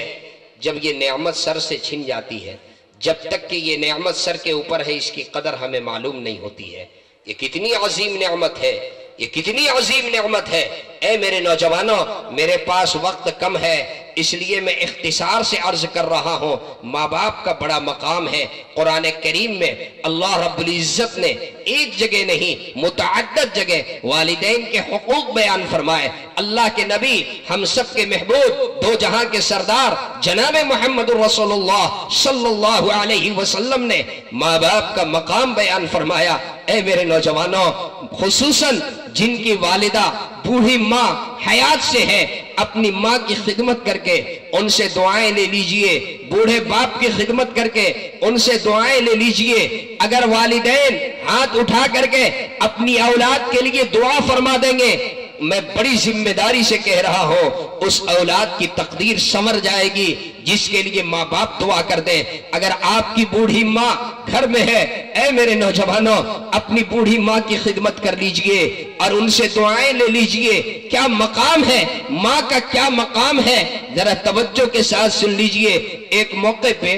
B: جب یہ نعمت سر سے چھن جاتی ہے۔ جب تک کہ یہ نعمت سر کے اوپر ہے اس کی قدر ہمیں معلوم نہیں ہوتی ہے۔ یہ کتنی عظیم نعمت ہے، یہ کتنی عظیم نعمت ہے۔ اے میرے نوجوانوں، میرے پاس وقت کم ہے اس لیے میں اختصار سے عرض کر رہا ہوں۔ ماں باپ کا بڑا مقام ہے۔ قرآن کریم میں اللہ رب العزت نے ایک جگہ نہیں متعدد جگہ والدین کے حقوق بیان فرمائے۔ اللہ کے نبی، ہم سب کے محبوب، دو جہاں کے سردار جناب محمد رسول اللہ صلی اللہ علیہ وسلم نے ماں باپ کا مقام بیان فرمایا۔ اے میرے نوجوانوں، خصوصاً جن کی والدہ بوڑھی ماں حیات سے ہے، اپنی ماں کی خدمت کر کے ان سے دعائیں لے لیجئے، بوڑھے باپ کی خدمت کر کے ان سے دعائیں لے لیجئے۔ اگر والدین ہاتھ اٹھا کر کے اپنی اولاد کے لیے دعا فرما دیں گے، میں بڑی ذمہ داری سے کہہ رہا ہوں، اس اولاد کی تقدیر سنور جائے گی جس کے لیے ماں باپ دعا کر دیں۔ اگر آپ کی بوڑھی ماں گھر میں ہے، اے میرے نوجوانوں، اپنی بوڑھی ماں کی خدمت کر لیجئے اور ان سے دعائیں لے لیجئے۔ کیا مقام ہے ماں کا، کیا مقام ہے، ذرا توجہ کے ساتھ سن لیجئے۔ ایک موقع پہ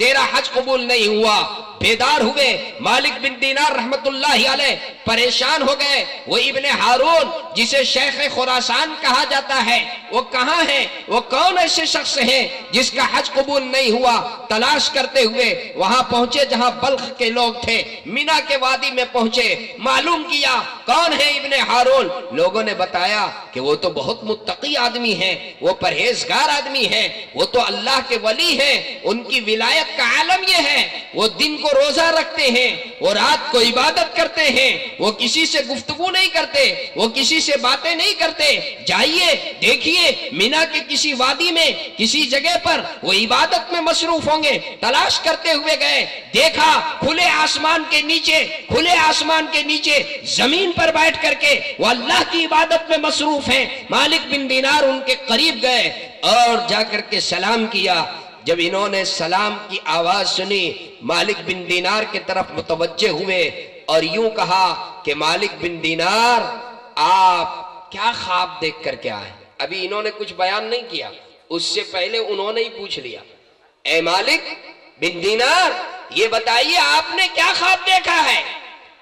B: تیرا حج قبول نہیں ہوا۔ بیدار ہوئے مالک بن دینار رحمت اللہ علیہ، پریشان ہو گئے۔ وہ ابن ہارون جسے شیخ خراسان کہا جاتا ہے وہ کہاں ہے؟ وہ کون ایسے شخص ہیں جس کا حج قبول نہیں ہوا؟ تلاش کرتے ہوئے وہاں پہنچے جہاں بلخ کے لوگ تھے، مینا کے وادی میں پہنچے، معلوم کیا کون ہے ابن ہارون۔ لوگوں نے بتایا کہ وہ تو بہت متقی آدمی ہے، وہ پرہیزگار آدمی ہے، وہ تو اللہ کے ولی ہیں، ان کی ولایت کا عالم یہ ہے، وہ دن کو روزہ رکھتے ہیں، وہ رات کو عبادت کرتے ہیں، وہ کسی سے گفتگو نہیں کرتے، وہ کسی سے باتیں نہیں کرتے۔ جائیے دیکھیے مینا کے کسی وادی میں کسی جگہ پر وہ عبادت میں مصروف ہوں گے۔ تلاش کرتے ہوئے گئے، دیکھا کھلے آسمان کے نیچے زمین پر بیٹھ کر کے وہ اللہ کی عبادت میں مصروف ہیں۔ مالک بن دینار ان کے قریب گئے اور جا کر کے سلام کیا۔ جب انہوں نے سلام کی آواز سنی، مالک بن دینار کی طرف متوجہ ہوئے اور یوں کہا کہ مالک بن دینار آپ کیا خواب دیکھ کر کے آئے؟ ابھی انہوں نے کچھ بیان نہیں کیا، اس سے پہلے انہوں نے ہی پوچھ لیا، اے مالک بن دینار یہ بتائیے آپ نے کیا خواب دیکھا ہے؟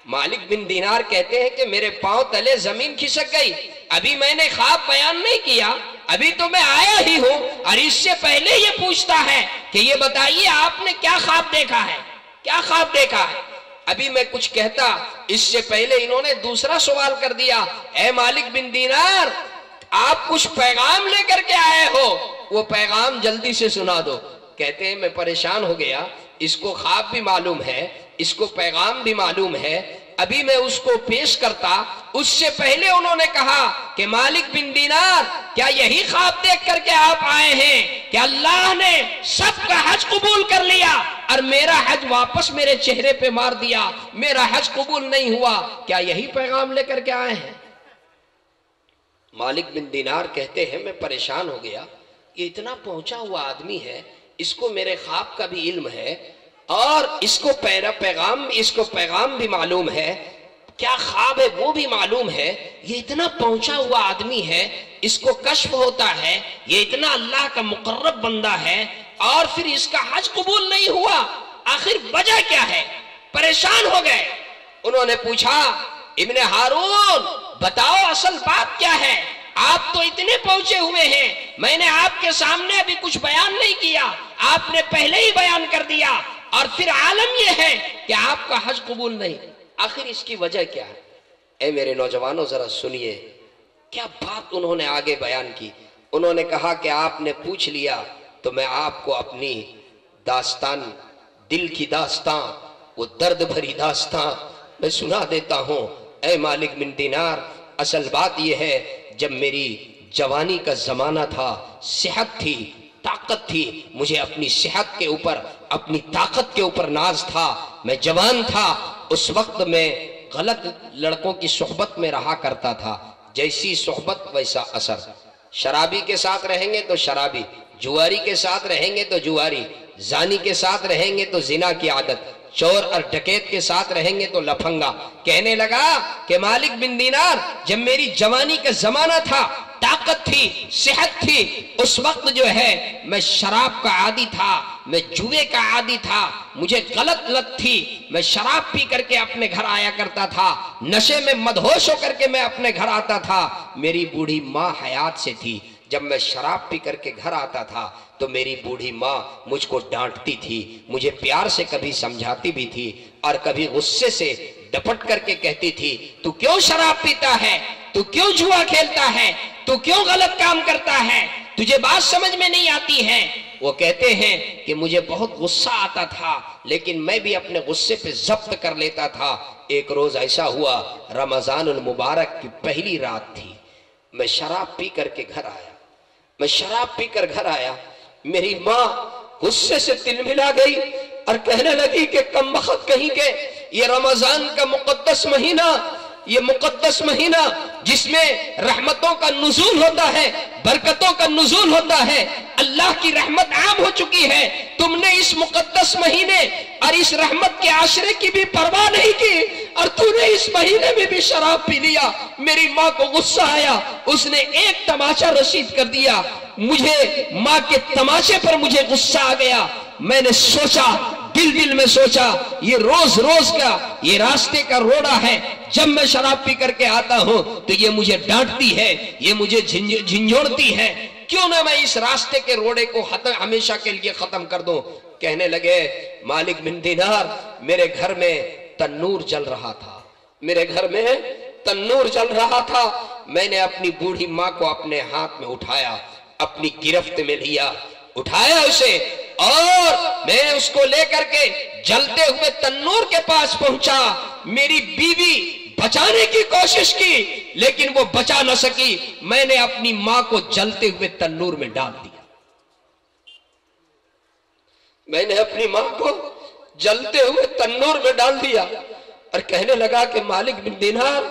B: مالک بن دینار کہتے ہیں کہ میرے پاؤں تلے زمین کھسک گئی، ابھی میں نے خواب بیان نہیں کیا، ابھی تو میں آیا ہی ہوں اور اس سے پہلے یہ پوچھتا ہے کہ یہ بتائیے آپ نے کیا خواب دیکھا ہے، کیا خواب دیکھا ہے؟ ابھی میں کچھ کہتا اس سے پہلے انہوں نے دوسرا سوال کر دیا، اے مالک بن دینار آپ کچھ پیغام لے کر کے آئے ہو، وہ پیغام جلدی سے سنا دو۔ کہتے ہیں میں پریشان ہو گیا، اس کو خواب بھی معلوم ہے، اس کو پیغام بھی معلوم ہے، ابھی میں اس کو پیش کرتا اس سے پہلے انہوں نے کہا کہ مالک بن دینار کیا یہی خواب دیکھ کر کے آپ آئے ہیں کہ اللہ نے سب کا حج قبول کر لیا اور میرا حج واپس میرے چہرے پہ مار دیا، میرا حج قبول نہیں ہوا، کیا یہی پیغام لے کر کے آئے ہیں؟ مالک بن دینار کہتے ہیں میں پریشان ہو گیا، یہ اتنا پہنچا ہوا آدمی ہے، اس کو میرے خواب کا بھی علم ہے اور اس کو پیغام بھی معلوم ہے، کیا خواب ہے وہ بھی معلوم ہے، یہ اتنا پہنچا ہوا آدمی ہے، اس کو کشف ہوتا ہے، یہ اتنا اللہ کا مقرب بندہ ہے اور پھر اس کا حج قبول نہیں ہوا، آخر وجہ کیا ہے؟ پریشان ہو گئے۔ انہوں نے پوچھا ابن ہارون بتاؤ اصل بات کیا ہے؟ آپ تو اتنے پہنچے ہوئے ہیں، میں نے آپ کے سامنے ابھی کچھ بیان نہیں کیا، آپ نے پہلے ہی بیان کر دیا اور پھر عالم یہ ہے کہ آپ کا حج قبول نہیں، آخر اس کی وجہ کیا ہے؟ اے میرے نوجوانوں ذرا سنیے کیا بات انہوں نے آگے بیان کی۔ انہوں نے کہا کہ آپ نے پوچھ لیا تو میں آپ کو اپنی داستان، دل کی داستان، وہ درد بھری داستان میں سنا دیتا ہوں۔ اے مالک بن دینار اصل بات یہ ہے جب میری جوانی کا زمانہ تھا، صحت تھی، طاقت تھی، مجھے اپنی صحت کے اوپر، اپنی طاقت کے اوپر ناز تھا، میں جوان تھا، اس وقت میں غلط لڑکوں کی صحبت میں رہا کرتا تھا، جیسی صحبت ویسا اثر، شرابی کے ساتھ رہیں گے تو شرابی، جواری کے ساتھ رہیں گے تو جواری، زانی کے ساتھ رہیں گے تو زنا کی عادت، چور اور ڈکیت کے ساتھ رہیں گے تو لفنگا۔ کہنے لگا کہ مالک بن دینار جب میری جوانی کا زمانہ تھا، طاقت تھی، صحت تھی، اس وقت جو ہے میں شراب کا عادی تھا، میں جوے کا عادی تھا، مجھے غلط لت تھی، میں شراب پی کر کے اپنے گھر آیا کرتا تھا، نشے میں مدہوش ہو کر کے میں اپنے گھر آتا تھا، میری بوڑھی ماں حیات سے تھی، جب میں شراب پی کر کے گھر آتا تھا تو میری بوڑھی ماں مجھ کو ڈانٹتی تھی، مجھے پیار سے کبھی سمجھاتی بھی تھی اور کبھی غصے سے ڈپٹ کر کے کہتی تھی تو کیوں شراب پیتا ہے، تو کیوں جوا کھیلتا ہے، تو کیوں غلط کام کرتا ہے، تجھے بات سمجھ میں نہیں آتی ہے۔ وہ کہتے ہیں کہ مجھے بہت غصہ آتا تھا لیکن میں بھی اپنے غصے پہ ضبط کر لیتا تھا۔ ایک روز ایسا ہوا، رمضان المبارک کی پہلی رات تھی، میں شراب پی کر کے گھر آیا، میری ماں غصے سے تلملا گئی اور کہنے لگی کہ کم بخت کہیں کہ یہ رمضان کا مقدس مہینہ جس میں رحمتوں کا نزول ہوتا ہے، برکتوں کا نزول ہوتا ہے، اللہ کی رحمت عام ہو چکی ہے، تم نے اس مقدس مہینے اور اس رحمت کے عاشرے کی بھی پرواہ نہیں کی اور تو نے اس مہینے میں بھی شراب پی لیا۔ میری ماں کو غصہ آیا، اس نے ایک تماچا رسید کر دیا، مجھے ماں کے تماچے پر مجھے غصہ آ گیا
C: میں نے سوچا، دل میں سوچا یہ روز روز کا یہ راستے کا روڑا ہے، جب میں شراب پی کر کے آتا ہوں تو یہ مجھے ڈانٹتی ہے، یہ مجھے جھنجھوڑتی ہے، کیوں نہ میں اس راستے کے روڑے کو ہمیشہ کے لیے ختم کر دوں۔ کہنے لگے مالک بن دینار میرے گھر میں تنور جل رہا تھا، میرے گھر میں تنور جل رہا تھا، میں نے اپنی بوڑھی ماں کو اپنے ہاتھ میں اٹھایا، اپنی گرفت میں لیا، اٹھایا اسے، اور میں اس کو لے کر کے جلتے ہوئے تنور کے پاس پہنچا۔ میری بیوی بچانے کی کوشش کی لیکن وہ بچا نہ سکی، میں نے اپنی ماں کو جلتے ہوئے تنور میں ڈال دیا، میں نے اپنی ماں کو جلتے ہوئے تنور میں ڈال دیا، اور کہنے لگا کہ مالک بن دینار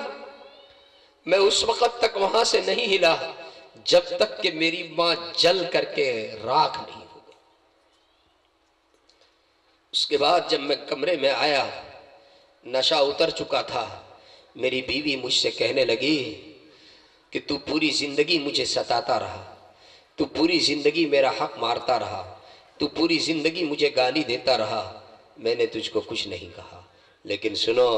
C: میں اس وقت تک وہاں سے نہیں ہلا جب تک کہ میری ماں جل کر کے راکھ نہیں ہو گئی۔ اس کے بعد جب میں کمرے میں آیا، نشہ اتر چکا تھا، میری بیوی مجھ سے کہنے لگی کہ تو پوری زندگی مجھے ستاتا رہا، تو پوری زندگی میرا حق مارتا رہا، تو پوری زندگی مجھے گالی دیتا رہا، میں نے تجھ کو کچھ نہیں کہا، لیکن سنو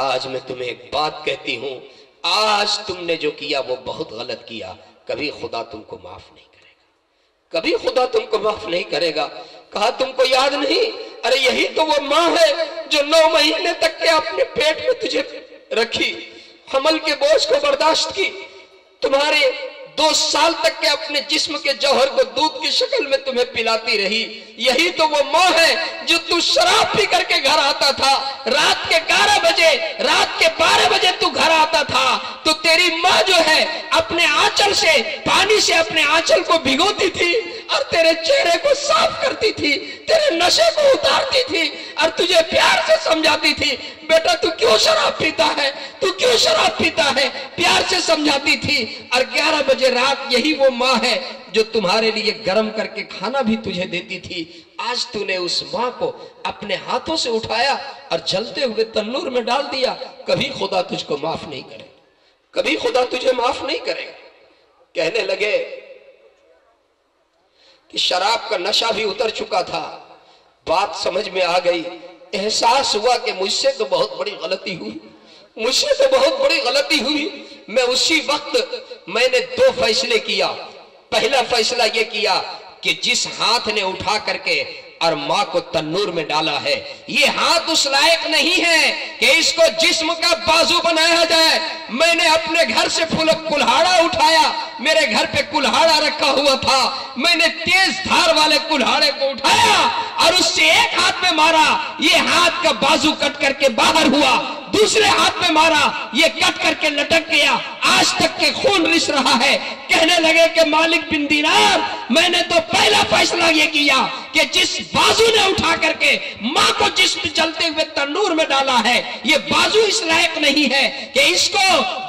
C: آج میں تمہیں ایک بات کہتی ہوں، آج تم نے جو کیا وہ بہت غلط کیا، کبھی خدا تم کو معاف نہیں کرے گا، کبھی خدا تم کو معاف نہیں کرے گا۔ کہا تم کو یاد نہیں؟ ارے یہی تو وہ ماں ہے جو 9 مہینے تک کے اپنے پیٹ میں تجھے رکھی، حمل کے بوجھ کو برداشت کی، تمہارے 2 سال تک کے اپنے جسم کے جوہر کو دودھ کی شکل میں تمہیں پلاتی رہی، یہی تو وہ ماں ہے جو تو شراب پی کر کے گھر آتا تھا، رات کے 11 بجے، رات کے 12 بجے تو گھر آتا تھا تو تیری ماں جو ہے اپنے آنچل سے پانی سے اپنے آنچل کو بھگوتی تھی اور تیرے چہرے کو صاف کرتی تھی، تیرے نشے کو اتارتی تھی اور تجھے پیار سے سمجھاتی تھی، بیٹا تو کیوں شراب پیتا ہے، تو کیوں شراب پیتا ہے، پیار سے سمجھاتی تھی۔ اور 11 بجے رات یہی وہ ماں ہے جو تمہارے لیے گرم کر کے کھانا بھی تجھے دیتی تھی۔ آج تو نے اس ماں کو اپنے ہاتھوں سے اٹھایا اور جلتے ہوئے تنور میں ڈال دیا، کبھی خدا تجھ کو معاف نہیں کرے، کبھی خدا تجھے معاف نہیں کرے۔ کہنے لگے کہ شراب کا نشہ بھی اتر چکا تھا، بات سمجھ میں آ گئی، احساس ہوا کہ مجھ سے تو بہت بڑی غلطی ہوئی، مجھ سے تو بہت بڑی غلطی ہوئی۔ میں اسی وقت میں نے 2 فیصلے کیا۔ پہلا فیصلہ یہ کیا کہ جس ہاتھ نے اٹھا کر کے اور ماں کو تنور میں ڈالا ہے، یہ ہاتھ اس لائق نہیں ہے کہ اس کو جسم کا بازو بنایا جائے۔ میں نے اپنے گھر سے کلہاڑا اٹھایا، میرے گھر پہ کلہاڑا رکھا ہوا تھا، میں نے تیز دھار والے کلہاڑے کو اٹھایا اور اس سے ایک ہاتھ میں مارا، یہ ہاتھ کا بازو کٹ کر کے باہر ہوا، دوسرے ہاتھ میں مارا، یہ کٹ کر کے لٹک گیا، آج تک کے خون رس رہا ہے۔ کہنے لگے کہ مالک بن دینار میں نے تو پہلا فیصلہ یہ کیا کہ جس بازو نے اٹھا کر کے ماں کو جسم جلتے ہوئے تنور میں ڈالا ہے، یہ بازو اس لائق نہیں ہے کہ اس کو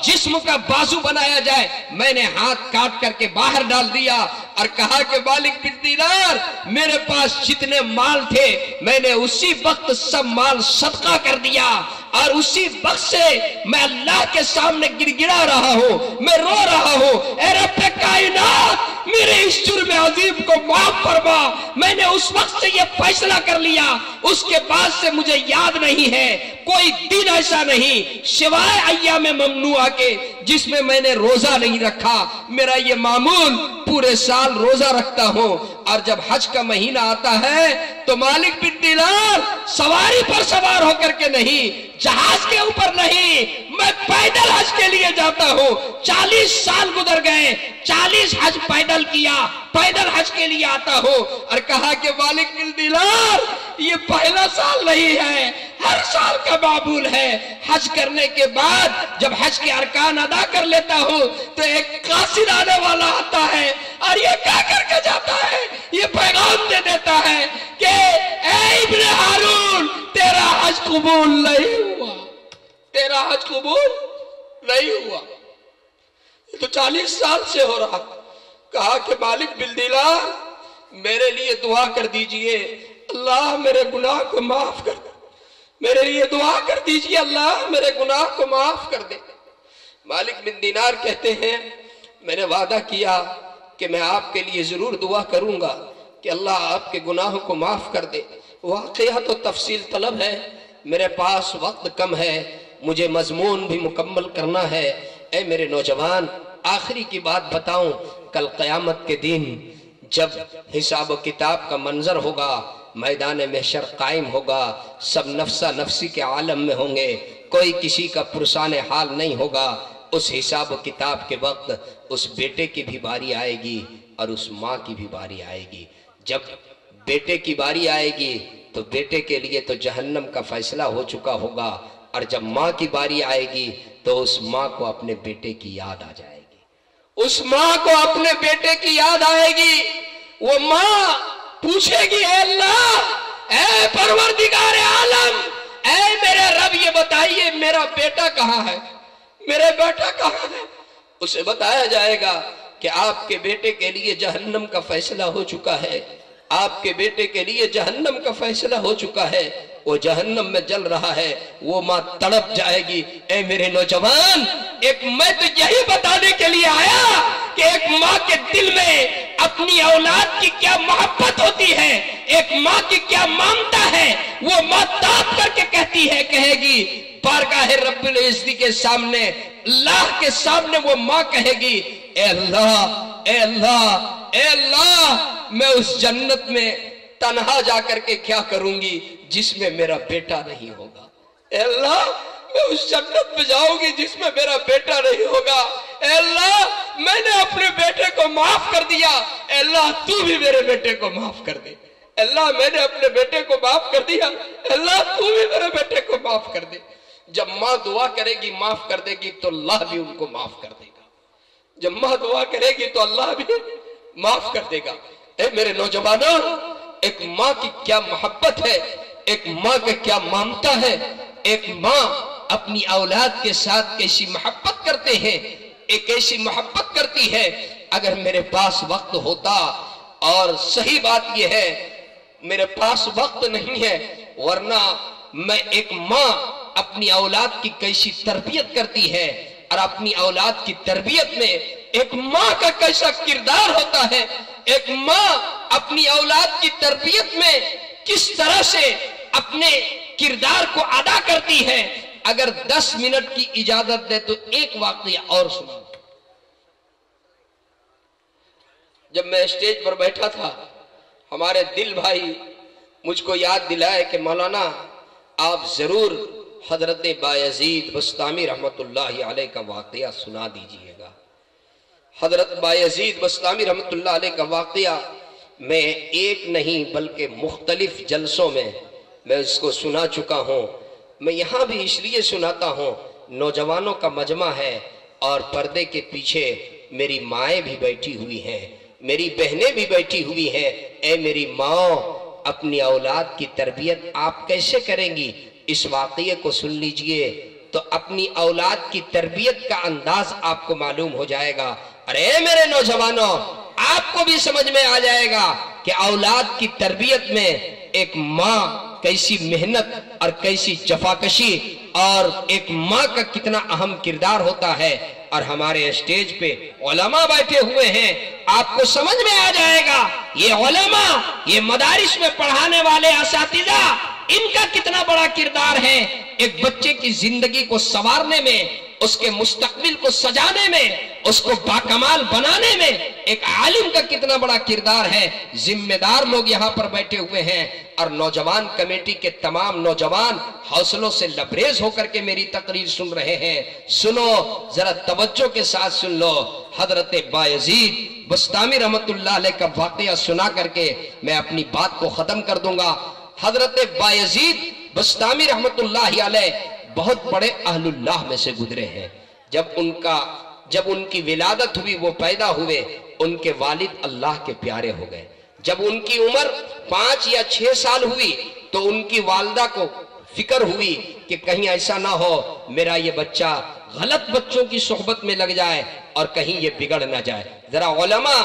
C: جسم کا بازو بنایا جائے۔ میں نے ہاتھ کاٹ کر کے باہر ڈال دیا اور کہا کہ مالک بن دینار میرے پاس جتنے مال تھے میں نے اسی وقت سب مال صدقہ کر دیا، اور اسی وقت سے میں اللہ کے سامنے گڑ گڑا رہا ہوں، میں رو رہا ہوں، اے رب کائنات میرے اس جرم عظیم کو معاف فرما۔ میں نے اس وقت سے یہ فیصلہ کر لیا، اس کے بعد سے مجھے یاد نہیں ہے کوئی دن ایسا نہیں سوائے ایام ممنوعہ کے جس میں میں نے روزہ نہیں رکھا۔ میرا یہ معمول پورے سال روزہ رکھتا ہوں، اور جب حج کا مہینہ آتا ہے تو مالک بن دینار سواری پر سوار ہو کر کے نہیں، جہاز کے اوپر نہیں، میں پیدل حج کے لیے جاتا ہوں۔ 40 سال گزر گئے، 40 حج پیدل کیا، پیدل حج کے لیے آتا ہوں، اور کہا کہ مالک بن دینار یہ پہلا سال نہیں ہے، ہر سال کا معمول ہے۔ حج کرنے کے بعد جب حج کے ارکان ادا کر لیتا ہوں تو ایک قاصد آنے والا آتا ہے اور یہ کہہ کر کے جاتا ہے، یہ پیغام دے دیتا ہے کہ اے ابن ہارون تیرا حج قبول نہیں ہوا، تیرا حج قبول نہیں ہوا۔ یہ تو 40 سال سے ہو رہا۔ کہا کہ مالک بن دینار میرے لیے دعا کر دیجئے، اللہ میرے گناہ کو معاف کر دے، میرے لیے دعا کر دیجئے، اللہ میرے گناہ کو معاف کر دے۔ مالک بن دینار کہتے ہیں میں نے وعدہ کیا کہ میں آپ کے لیے ضرور دعا کروں گا، کہ اللہ آپ کے گناہوں کو معاف کر دے۔ واقعہ تو تفصیل طلب ہے، میرے پاس وقت کم ہے، مجھے مضمون بھی مکمل کرنا ہے۔ اے میرے نوجوان، آخری کی بات بتاؤں، کل قیامت کے دن جب حساب و کتاب کا منظر ہوگا، میدان محشر قائم ہوگا، سب نفسہ نفسی کے عالم میں ہوں گے، کوئی کسی کا پرسان حال نہیں ہوگا۔ اس حساب و کتاب کے وقت اس بیٹے کی بھی باری آئے گی اور اس ماں کی بھی باری آئے گی۔ جب بیٹے کی باری آئے گی تو بیٹے کے لیے تو جہنم کا فیصلہ ہو چکا ہوگا، اور جب ماں کی باری آئے گی تو اس ماں کو اپنے بیٹے کی یاد آ جائے گی، اس ماں کو اپنے بیٹے کی یاد آئے گی۔ وہ ماں پوچھے گی، اے اللہ، اے پروردگار عالم، اے میرے رب، یہ بتائیے میرا بیٹا کہاں ہے، میرا بیٹا کہاں ہے؟ اسے بتایا جائے گا کہ آپ کے بیٹے کے لیے جہنم کا فیصلہ ہو چکا ہے، آپ کے بیٹے کے لیے جہنم کا فیصلہ ہو چکا ہے، وہ جہنم میں جل رہا ہے۔ وہ ماں تڑپ جائے گی۔ اے میرے نوجوان، میں تو یہی بتانے کے لیے آیا کہ ایک ماں کے دل میں اپنی اولاد کی کیا محبت ہوتی ہے، ایک ماں کی کیا مامتا ہے۔ وہ ماں تاپ کر کے کہتی ہے، کہے گی بارگاہ رب العزت کے سامنے، اللہ کے سامنے وہ ماں کہے گی، اے اللہ، اے اللہ، اے اللہ، میں اس جنت میں تنہا جا کر کے کیا کروں گی جس میں میرا بیٹا نہیں ہوگا۔ اے اللہ، میں اس جنت میں جاؤں گی جس میں میرا بیٹا نہیں ہوگا۔ اے اللہ، میں نے اپنے بیٹے کو معاف کر دیا، اے اللہ تو بھی میرے بیٹے کو معاف کر دے۔ اے اللہ، میں نے اپنے بیٹے کو معاف کر دیا، اے اللہ تو بھی میرے بیٹے کو معاف کر دے۔ جب ماں دعا کرے گی معاف کر دے گی تو اللہ بھی ان کو معاف کر دے گا۔ جب ماں دعا کرے گی تو اللہ بھی معاف کر دے گا۔ اے میرے نوجوانوں، ایک ماں کی کیا محبت ہے، ایک ماں کا کیا مامتا ہے، ایک ماں اپنی اولاد کے ساتھ کیسی محبت کرتے ہیں، ایک ایسی محبت کرتی ہے۔ اگر میرے پاس وقت ہوتا، اور صحیح بات یہ ہے میرے پاس وقت نہیں ہے، ورنہ میں ایک ماں اپنی اولاد کی کیسی تربیت کرتی ہے، اور اپنی اولاد کی تربیت میں ایک ماں کا کیسا کردار ہوتا ہے، ایک ماں اپنی اولاد کی تربیت میں کس طرح سے اپنے کردار کو ادا کرتی ہے۔ اگر 10 منٹ کی اجازت دے تو ایک واقعہ اور سناؤں۔ جب میں اسٹیج پر بیٹھا تھا، ہمارے دل بھائی مجھ کو یاد دلائے کہ مولانا آپ ضرور حضرت بایزید بسطامی رحمت اللہ علیہ کا واقعہ سنا دیجئے گا۔ حضرت بایزید بسطامی رحمت اللہ علیہ کا واقعہ میں ایک نہیں بلکہ مختلف جلسوں میں اس کو سنا چکا ہوں۔ میں یہاں بھی اس لیے سناتا ہوں، نوجوانوں کا مجمع ہے اور پردے کے پیچھے میری مائیں بھی بیٹھی ہوئی ہیں، میری بہنیں بھی بیٹھی ہوئی ہیں۔ اے میری ماں، اپنی اولاد کی تربیت آپ کیسے کریں گی؟ اس واقعے کو سن لیجئے تو اپنی اولاد کی تربیت کا انداز آپ کو معلوم ہو جائے گا۔ ارے میرے نوجوانوں، آپ کو بھی سمجھ میں آ جائے گا کہ اولاد کی تربیت میں ایک ماں کیسی محنت اور کیسی جفاکشی اور ایک ماں کا کتنا اہم کردار ہوتا ہے۔ اور ہمارے اسٹیج پہ علماء بیٹھے ہوئے ہیں، آپ کو سمجھ میں آ جائے گا یہ علماء، یہ مدارس میں پڑھانے والے اساتذہ، ان کا کتنا بڑا کردار ہے ایک بچے کی زندگی کو سنوارنے میں، اس کے مستقبل کو سجانے میں، اس کو باکمال بنانے میں ایک عالم کا کتنا بڑا کردار ہے۔ ذمہ دار لوگ یہاں پر بیٹھے ہوئے ہیں، اور نوجوان کمیٹی کے تمام نوجوان حوصلوں سے لبریز ہو کر کے میری تقریر سن رہے ہیں۔ سنو، ذرا توجہ کے ساتھ سن لو۔ حضرت بایزید بسطامی رحمت اللہ علیہ کا واقعہ سنا کر کے میں اپنی بات کو ختم کر دوں گا۔ حضرت بایزید بسطامی رحمت اللہ علیہ بہت بڑے اہل اللہ میں سے گزرے ہیں۔ جب ان کی ولادت ہوئی، وہ پیدا ہوئے، ان کے والد اللہ کے پیارے ہو گئے۔ جب ان کی عمر 5 یا 6 سال ہوئی تو ان کی والدہ کو فکر ہوئی کہ کہیں ایسا نہ ہو میرا یہ بچہ غلط بچوں کی صحبت میں لگ جائے اور کہیں یہ بگڑ نہ جائے۔ ذرا علماء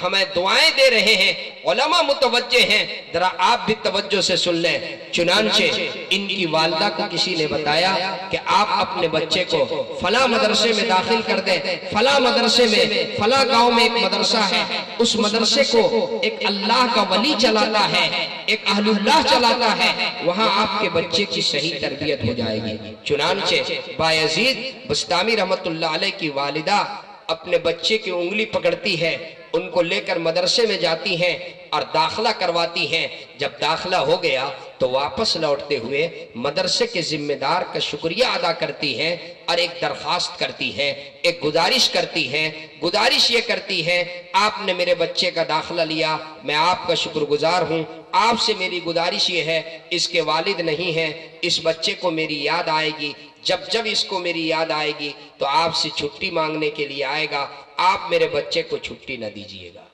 C: ہمیں دعائیں دے رہے ہیں، علماء متوجہ ہیں، ذرا آپ بھی توجہ سے سن لیں۔ چنانچہ ان کی والدہ کو کسی نے بتایا کہ آپ اپنے بچے کو فلاں مدرسے میں داخل کر دیں، فلاں مدرسے میں، فلاں گاؤں میں ایک مدرسہ ہے، اس مدرسے کو ایک اللہ کا ولی چلاتا ہے، ایک اہل اللہ چلاتا ہے، وہاں آپ کے بچے کی صحیح تربیت ہو جائے گی۔ چنانچہ بایزید بسطامی رحمت اللہ علیہ کی والدہ اپنے بچے کی انگلی پکڑتی ہے، ان کو لے کر مدرسے میں جاتی ہیں اور داخلہ کرواتی ہیں۔ جب داخلہ ہو گیا تو واپس لوٹتے ہوئے مدرسے کے ذمہ دار کا شکریہ ادا کرتی ہیں اور ایک درخواست کرتی ہے، ایک گزارش کرتی ہے۔ گزارش یہ کرتی ہے، آپ نے میرے بچے کا داخلہ لیا، میں آپ کا شکر گزار ہوں، آپ سے میری گزارش یہ ہے، اس کے والد نہیں ہیں، اس بچے کو میری یاد آئے گی، جب اس کو میری یاد آئے گی تو آپ سے چھٹی مانگنے کے لیے آئے گا، آپ میرے بچے کو چھٹی نہ دیجئے گا۔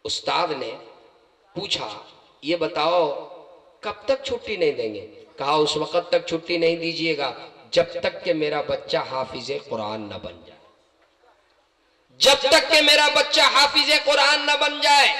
C: استاد نے پوچھا، یہ بتاؤ کب تک چھٹی نہیں دیں گے؟ کہا اس وقت تک چھٹی نہیں دیجئے گا جب تک کہ میرا بچہ حافظ قرآن نہ بن جائے، جب تک کہ میرا بچہ حافظ قرآن نہ بن جائے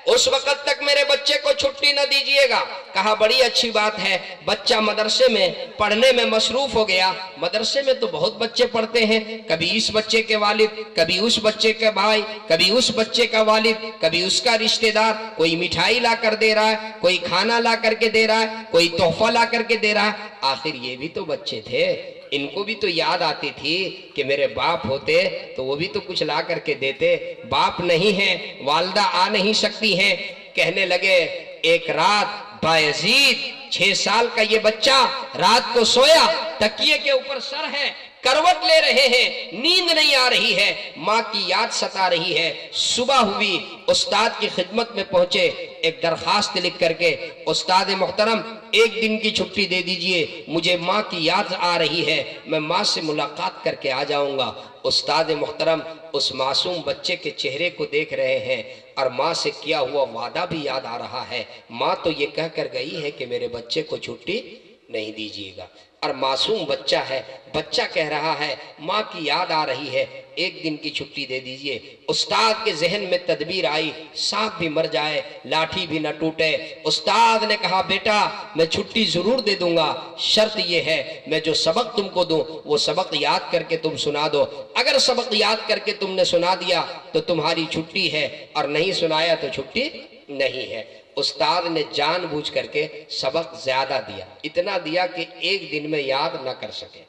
C: اس وقت تک میرے بچے کو چھٹی نہ دیجئے گا۔ کہا بڑی اچھی بات ہے، بچہ مدرسے میں پڑھنے میں مصروف ہو گیا، مدرسے میں تو بہت بچے پڑھتے ہیں، کبھی اس بچے کے والد، کبھی اس بچے کے بھائی، کبھی اس بچے کا والد، کبھی اس کا رشتہ دار، کوئی مٹھائی لا کر دے رہا ہے، کوئی کھانا لا کر کے دے رہا ہے، کوئی تحفہ لا کر کے دے رہا ہے۔ آخر یہ بھی تو بچے تھے، ان کو بھی تو یاد آتی تھی کہ میرے باپ ہوتے تو وہ بھی تو کچھ لا کر کے دیتے، باپ نہیں ہے، والدہ آ نہیں سکتی ہیں۔ کہنے لگے ایک رات بایزید 6 سال کا یہ بچہ رات کو سویا، تکیے کے اوپر سر ہے، کروٹ لے رہے ہیں، نیند نہیں آ رہی ہے، ماں کی یاد ستا رہی ہے۔ صبح ہوئی، استاد کی خدمت میں پہنچے، ایک درخواست لکھ کر کے، استاد محترم 1 دن کی چھٹی دے دیجئے، مجھے ماں کی یاد آ رہی ہے، میں ماں سے ملاقات کر کے آ جاؤں گا۔ استاد محترم اس معصوم بچے کے چہرے کو دیکھ رہے ہیں اور ماں سے کیا ہوا وعدہ بھی یاد آ رہا ہے۔ ماں تو یہ کہہ کر گئی ہے کہ میرے بچے کو چھٹی نہیں دیجیے گا، اور معصوم بچہ ہے، بچہ کہہ رہا ہے ماں کی یاد آ رہی ہے، 1 دن کی چھٹی دے دیجئے۔ استاد کے ذہن میں تدبیر آئی، سانپ بھی مر جائے، لاٹھی بھی نہ ٹوٹے۔ استاد نے کہا بیٹا میں چھٹی ضرور دے دوں گا، شرط یہ ہے میں جو سبق تم کو دوں وہ سبق یاد کر کے تم سنا دو، اگر سبق یاد کر کے تم نے سنا دیا تو تمہاری چھٹی ہے، اور نہیں سنایا تو چھٹی نہیں ہے۔ استاد نے جان بوجھ کر کے سبق زیادہ دیا، اتنا دیا کہ 1 دن میں یاد نہ کر سکے۔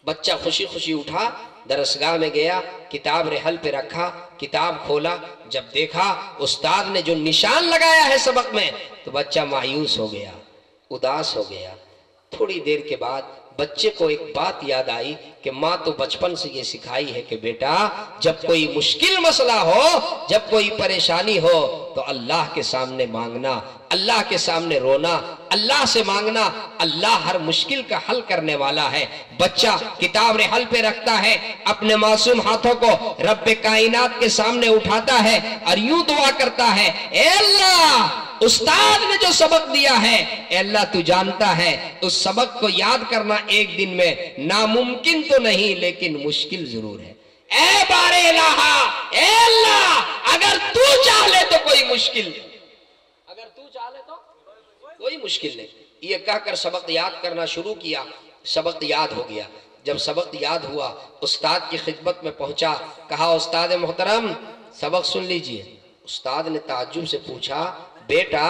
C: بچہ خوشی خوشی اٹھا، درسگاہ میں گیا، کتاب رحل پہ رکھا، کتاب کھولا، جب دیکھا استاد نے جو نشان لگایا ہے سبق میں تو بچہ مایوس ہو گیا، اداس ہو گیا۔ تھوڑی دیر کے بعد بچے کو ایک بات یاد آئی کہ ماں تو بچپن سے یہ سکھائی ہے کہ بیٹا جب کوئی مشکل مسئلہ ہو، جب کوئی پریشانی ہو تو اللہ کے سامنے مانگنا، اللہ کے سامنے رونا، اللہ سے مانگنا، اللہ ہر مشکل کا حل کرنے والا ہے۔ بچہ کتاب رحل پہ رکھتا ہے، اپنے معصوم ہاتھوں کو رب کائنات کے سامنے اٹھاتا ہے اور یوں دعا کرتا ہے، اے اللہ استاد نے جو سبق دیا ہے، اے اللہ تو جانتا ہے اس سبق کو یاد کرنا 1 دن میں ناممکن تو نہیں لیکن مشکل ضرور ہے۔ اے بار الہ، اے اللہ اگر تو چاہے تو کوئی مشکل نہیں، اگر تو چاہے تو کوئی مشکل نہیں۔ یہ کہہ کر سبق یاد کرنا شروع کیا، سبق یاد ہو گیا۔ جب سبق یاد ہوا استاد کی خدمت میں پہنچا، کہا استاد محترم سبق سن لیجئے۔ استاد نے تعجب سے پوچھا بیٹا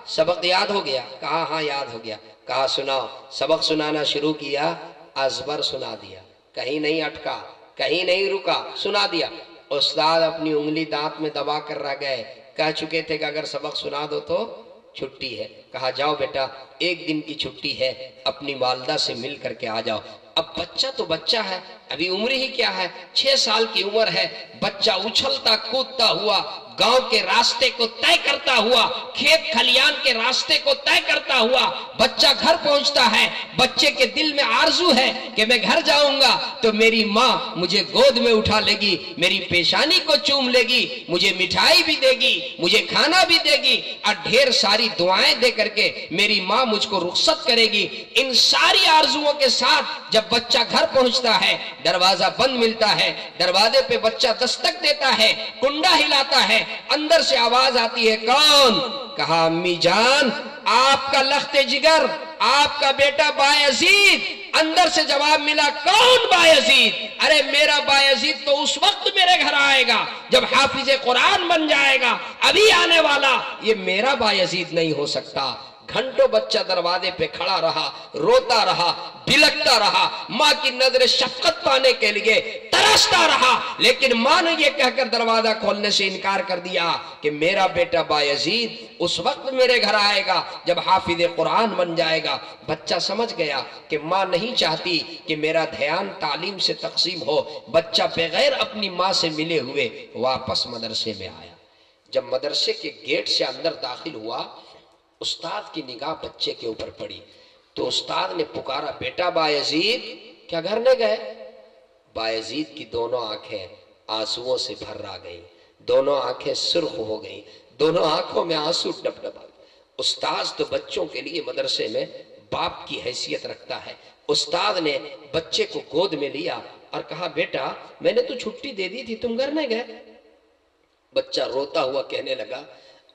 C: سبق یاد ہو گیا؟ کہا ہاں یاد ہو گیا۔ کہا سناؤ۔ سبق سنانا شروع کیا، ازبر سنا دیا، کہیں نہیں اٹکا، کہیں نہیں رکا، سنا دیا۔ استاد اپنی انگلی دانت میں دبا کر رہ گئے، کہہ چکے تھے کہ اگر سبق سنا دو تو چھٹی ہے۔ کہا جاؤ بیٹا 1 دن کی چھٹی ہے، اپنی والدہ سے مل کر کے آ جاؤ۔ اب بچہ تو بچہ ہے، ابھی عمر ہی کیا ہے، 6 سال کی عمر ہے۔ بچہ اچھلتا کودتا ہوا گاؤں کے راستے کو طے کرتا ہوا، کھیت کھلیان کے راستے کو طے کرتا ہوا بچہ گھر پہنچتا ہے۔ بچے کے دل میں آرزو ہے کہ میں گھر جاؤں گا تو میری ماں مجھے گود میں اٹھا لے گی، میری پیشانی کو چوم لے گی، مجھے مٹھائی بھی دے گی، مجھے کھانا بھی دے گی، اور ڈھیر ساری دعائیں دے کر کے میری ماں مجھ کو رخصت کرے گی۔ ان ساری آرزوؤں کے ساتھ جب بچہ گھر پہنچتا ہے، دروازہ بند ملتا ہے، دروازے پہ بچہ دستک دیتا ہے، کنڈا ہلاتا ہے، اندر سے آواز آتی ہے کون؟ کہا امی جان آپ کا لخت جگر، آپ کا بیٹا بایزید۔ اندر سے جواب ملا کون بایزید؟ ارے میرا بایزید تو اس وقت میرے گھر آئے گا جب حافظ قرآن بن جائے گا، ابھی آنے والا، یہ میرا بایزید نہیں ہو سکتا۔ گھنٹوں بچہ دروازے پہ کھڑا رہا، روتا رہا، بلکتا رہا، ماں کی نظر شفقت پانے کے لیے ترستا رہا، لیکن ماں نے یہ کہہ کر دروازہ کھولنے سے انکار کر دیا کہ میرا بیٹا بایزید اس وقت میرے گھر آئے گا جب حافظ قرآن بن جائے گا۔ بچہ سمجھ گیا کہ ماں نہیں چاہتی کہ میرا دھیان تعلیم سے تقسیم ہو۔ بچہ بغیر اپنی ماں سے ملے ہوئے واپس مدرسے میں آیا۔ جب مدرسے کے گیٹ سے اندر داخل ہوا، استاد کی نگاہ بچے کے اوپر پڑی تو استاد نے پکارا بیٹا بایزید کیا گھر لے گئے؟ بایزید کی دونوں آنکھیں آنسوؤں سے بھر آ گئیں، دونوں آنکھیں سرخ ہو گئیں، دونوں آنکھوں میں آنسو ڈب ڈب آ گئے۔ استاد تو بچوں کے لیے مدرسے میں باپ کی حیثیت رکھتا ہے۔ استاد نے بچے کو گود میں لیا اور کہا بیٹا میں نے تو چھٹی دے دی تھی، تم گھر نہیں گئے؟ بچہ روتا ہوا کہنے لگا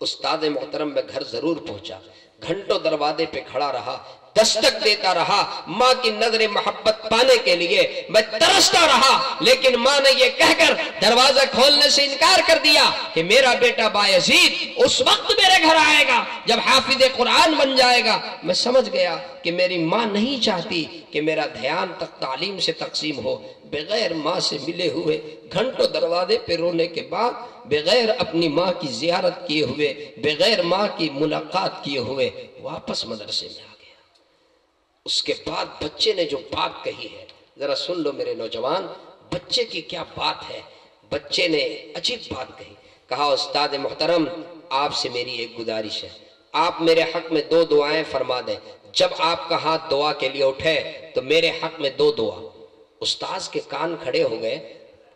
C: استاد محترم میں گھر ضرور پہنچا، گھنٹوں دروازے پہ کھڑا رہا، دستک دیتا رہا، ماں کی نظر محبت پانے کے لیے میں ترستا رہا، لیکن ماں نے یہ کہہ کر دروازہ کھولنے سے انکار کر دیا کہ میرا بیٹا بایزید اس وقت میرے گھر آئے گا جب حافظ قرآن بن جائے گا۔ میں سمجھ گیا کہ میری ماں نہیں چاہتی کہ میرا دھیان تک تعلیم سے تقسیم ہو۔ بغیر ماں سے ملے ہوئے، گھنٹوں دروازے پہ رونے کے بعد، بغیر اپنی ماں کی زیارت کیے ہوئے، بغیر ماں کی ملاقات کیے ہوئے واپس مدرسے میں آ گیا۔ اس کے بعد بچے نے جو بات کہی ہے ذرا سن لو میرے نوجوان، بچے کی کیا بات ہے۔ بچے نے عجیب بات کہی، کہا استاد محترم آپ سے میری ایک گزارش ہے، آپ میرے حق میں 2 دعائیں فرما دیں، جب آپ کا ہاتھ دعا کے لیے اٹھے تو میرے حق میں 2 دعا۔ استاذ کے کان کھڑے ہو گئے،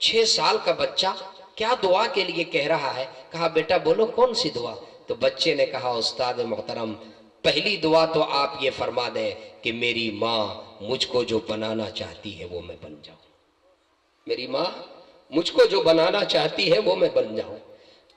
C: 6 سال کا بچہ کیا دعا کے لیے کہہ رہا ہے؟ کہا بیٹا بولو کون سی دعا؟ تو بچے نے کہا استاد محترم پہلی دعا تو آپ یہ فرما دیں کہ میری ماں مجھ کو جو بنانا چاہتی ہے وہ میں بن جاؤں، میری ماں مجھ کو جو بنانا چاہتی ہے وہ میں بن جاؤں۔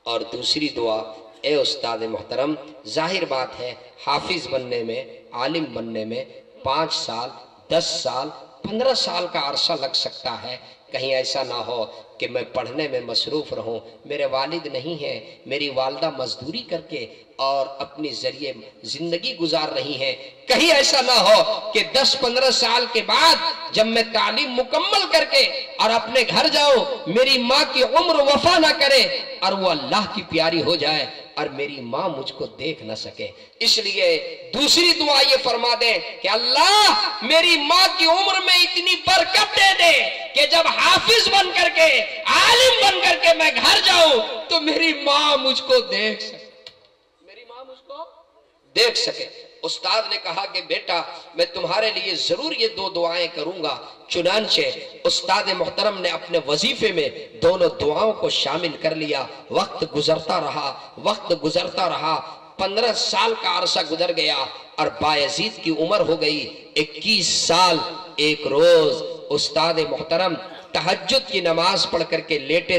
C: اور دوسری دعا اے استاد محترم ظاہر بات ہے حافظ بننے میں، عالم بننے میں 5 سال 10 سال 15 سال کا عرصہ لگ سکتا ہے، کہیں ایسا نہ ہو کہ میں پڑھنے میں مصروف رہوں، میرے والد نہیں ہیں، میری والدہ مزدوری کر کے اور اپنی ذریعے زندگی گزار رہی ہیں، کہیں ایسا نہ ہو کہ 10-15 سال کے بعد جب میں تعلیم مکمل کر کے اور اپنے گھر جاؤں میری ماں کی عمر وفا نہ کرے اور وہ اللہ کی پیاری ہو جائے اور میری ماں مجھ کو دیکھ نہ سکے۔ اس لیے دوسری دعا یہ فرما دیں کہ اللہ میری ماں کی عمر میں اتنی برکت دے دے کہ جب حافظ بن کر کے عالم بن کر کے میں گھر جاؤں تو میری ماں مجھ کو دیکھ سکے، میری ماں مجھ کو دیکھ سکے۔ استاد نے کہا کہ بیٹا میں تمہارے لیے ضرور یہ 2 دعائیں کروں گا۔ چنانچہ استاد محترم نے اپنے وظیفے میں دونوں دعاؤں کو شامل کر لیا۔ وقت گزرتا رہا 15 سال کا عرصہ گزر گیا اور بایزید کی عمر ہو گئی 21 سال۔ ایک روز استاد محترم تہجد کی نماز پڑھ کر کے لیٹے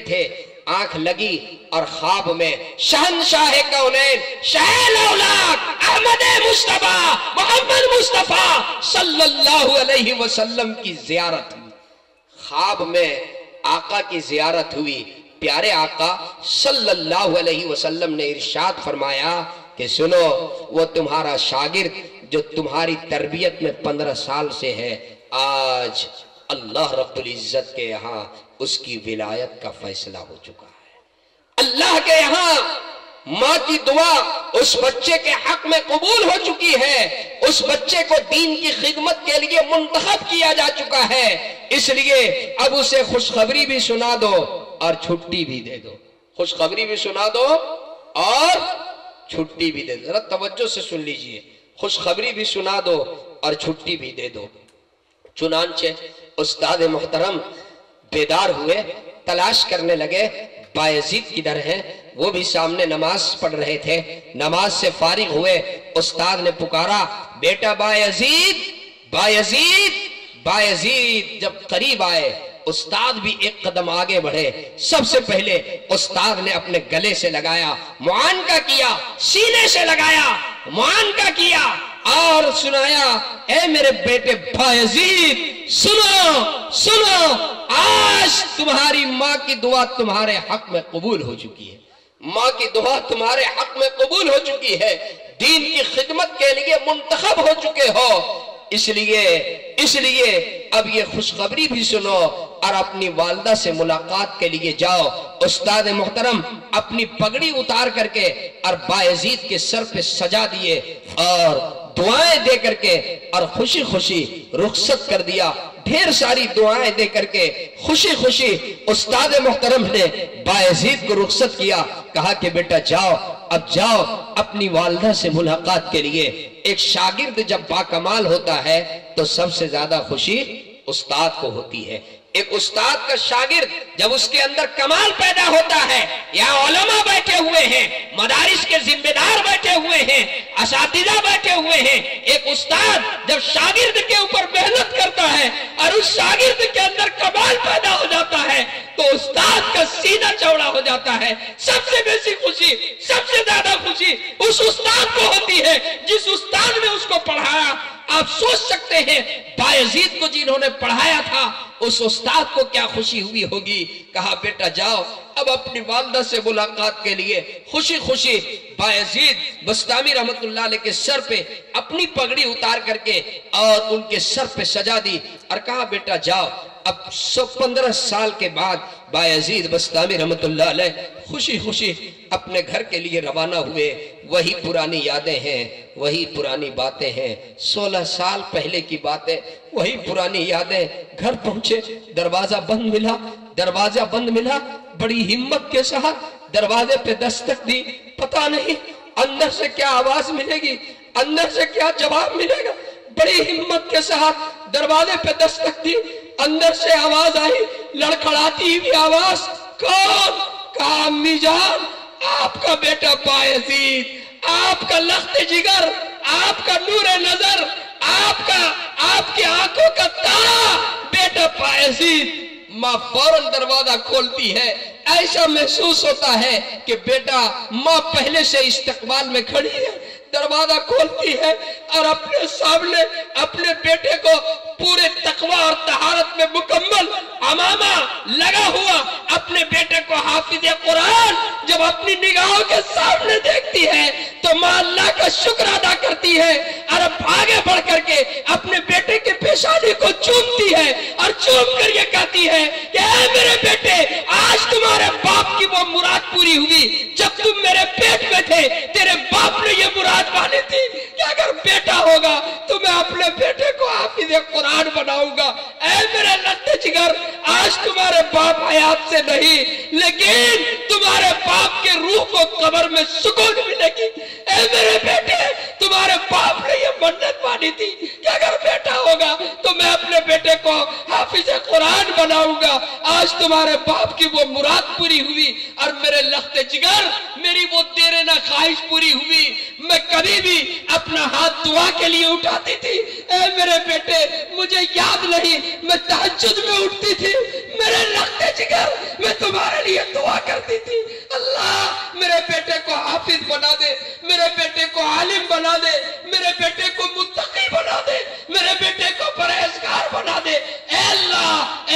C: تھے، آنکھ لگی اور خواب میں شہنشاہ کونین شہ الاولاق احمد مصطفیٰ محمد مصطفیٰ صلی اللہ علیہ وسلم کی زیارت ہوئی۔ خواب میں آقا کی زیارت ہوئی، پیارے آقا صلی اللہ علیہ وسلم نے ارشاد فرمایا کہ سنو وہ تمہارا شاگرد جو تمہاری تربیت میں 15 سال سے ہے، آج اللہ رب العزت کے یہاں اس کی ولایت کا فیصلہ ہو چکا ہے۔ اللہ کے یہاں ماں کی دعا اس بچے کے حق میں قبول ہو چکی ہے، اس بچے کو دین کی خدمت کے لیے منتخب کیا جا چکا ہے۔ اس لیے اب اسے خوشخبری بھی سنا دو اور چھٹی بھی دے دو، خوشخبری بھی سنا دو اور چھٹی بھی دے دو۔ ذرا توجہ سے سن لیجئے، خوشخبری بھی سنا دو اور چھٹی بھی دے دو۔ چنانچہ استاد محترم بیدار ہوئے، تلاش کرنے لگے بایزید کدھر ہیں، وہ بھی سامنے نماز پڑھ رہے تھے۔ نماز سے فارغ ہوئے، استاد نے پکارا بیٹا بایزید، بایزید۔ بایزید جب قریب آئے استاد بھی ایک قدم آگے بڑھے. سب سے پہلے استاد نے اپنے گلے سے لگایا, معانقہ کیا, سینے سے لگایا, معانقہ کیا اور سنایا, اے میرے بیٹے بایزید سنو سنو, آج تمہاری ماں کی دعا تمہارے حق میں قبول ہو چکی ہے. ماں کی دعا تمہارے حق میں قبول ہو چکی ہے. دین کی خدمت کے لیے منتخب ہو چکے ہو. اس لیے اب یہ خوشخبری بھی سنو اور اپنی والدہ سے ملاقات کے لیے جاؤ. استاد محترم اپنی پگڑی اتار کر کے اور بایزید کے سر پہ سجا دیے اور دعائیں دے کر کے اور خوشی خوشی رخصت کر دیا. ڈھیر ساری دعائیں دے کر کے خوشی خوشی استاد محترم نے بایزید کو رخصت کیا. کہا کہ بیٹا جاؤ, اب جاؤ اپنی والدہ سے ملاقات کے لیے. ایک شاگرد جب باکمال ہوتا ہے تو سب سے زیادہ خوشی استاد کو ہوتی ہے. ایک استاد کا شاگرد جب اس کے اندر کمال پیدا ہوتا ہے, یا علماء بیٹھے ہوئے ہیں, مدارس کے ذمہ دار بیٹھے ہوئے ہیں, اساتذہ بیٹھے ہوئے ہیں, ایک استاد جب شاگرد کے اوپر محنت کرتا ہے اور اس شاگرد کے اندر کمال پیدا ہو جاتا ہے تو استاد کا سینہ چوڑا ہو جاتا ہے. سب سے بیسی خوشی, سب سے زیادہ خوشی اس استاد کو ہوتی ہے جس استاد نے اس کو پڑھایا. آپ سوچ سکتے ہیں بایزید کو جنہوں نے پڑھایا تھا اس استاد کو کیا خوشی ہوئی ہوگی. کہا بیٹا جاؤ اب اپنی والدہ سے ملاقات کے لیے. خوشی خوشی بایزید بسطامی رحمت اللہ علیہ کے سر پہ اپنی پگڑی اتار کر کے اور ان کے سر پہ سجا دی اور کہا بیٹا جاؤ. اب 15 سال کے بعد بایزید بسطامی رحمت اللہ علیہ خوشی خوشی اپنے گھر کے لیے روانہ ہوئے. وہی پرانی یادیں ہیں, وہی پرانی باتیں ہیں, 16 سال پہلے کی باتیں, وہی پرانی یادیں. گھر پہنچے, دروازہ بند ملا. بڑی ہمت کے ساتھ دروازے پہ دستک دی. پتہ نہیں اندر سے کیا آواز ملے گی, اندر سے کیا جواب ملے گا. بڑی ہمت کے ساتھ دروازے پہ دستک دی. اندر سے آواز آئی, لڑکھڑاتی ہوئی آواز, کون؟ کہا امی جان آپ کا بیٹا بایزید, آپ کا لخت جگر, آپ کا نور نظر, آپ کی آنکھوں کا تارا بیٹا بایزید. ماں فوراً دروازہ کھولتی ہے. ایسا محسوس ہوتا ہے کہ بیٹا ماں پہلے سے استقبال میں کھڑی ہے. دروازہ کھولتی ہے اور اپنے سامنے اپنے بیٹے کو پورے تقوی اور طہارت میں مکمل عمامہ لگا ہوا اپنے بیٹے کو حافظ قرآن جب اپنی نگاہوں کے سامنے دیکھتی ہے تو ماں اللہ کا شکر ادا کرتی ہے اور اب آگے بڑھ کر کے اپنے بیٹے کے پیشانی کو چومتی ہے اور چوم کر یہ کہتی ہے کہ اے میرے بیٹے, آج تمہارے باپ کی وہ مراد پوری ہوئی. جب تم میرے پیٹ میں تھے تیرے باپ نے یہ مراد مانی تھی کہ اگر بیٹا ہوگا تو میں اپنے بیٹے کو حافظ قرآن بناؤں گا. اے میرے لتے جگر, آج تمہارے باپ حیات سے نہیں لیکن تمہارے باپ کے روح کو قبر میں سکون ملے گی. اے میرے بیٹے, تمہارے باپ نے یہ منت مانی تھی کہ اگر بیٹا ہوگا تو میں اپنے بیٹے کو حافظ قرآن بناؤں گا. آج تمہارے باپ کی وہ مراد پوری ہوئی اور میرے لخت جگر میری وہ دیرے نہ خواہش پوری ہوئی. میں کبھی بھی اپنا ہاتھ دعا کے لیے اٹھاتی تھی. اے میرے بیٹے, مجھے یاد نہیں میں تہجد میں اٹھتی تھی, میرے لخت جگر میں تمہارے لیے دعا کرتی تھی, اللہ میرے بیٹے کو حافظ بنا دے, میرے بیٹے کو عالم بنا دے, میرے بیٹے کو متقی بنا دے, میرے بیٹے کو پرہیزگار بنا دے. اے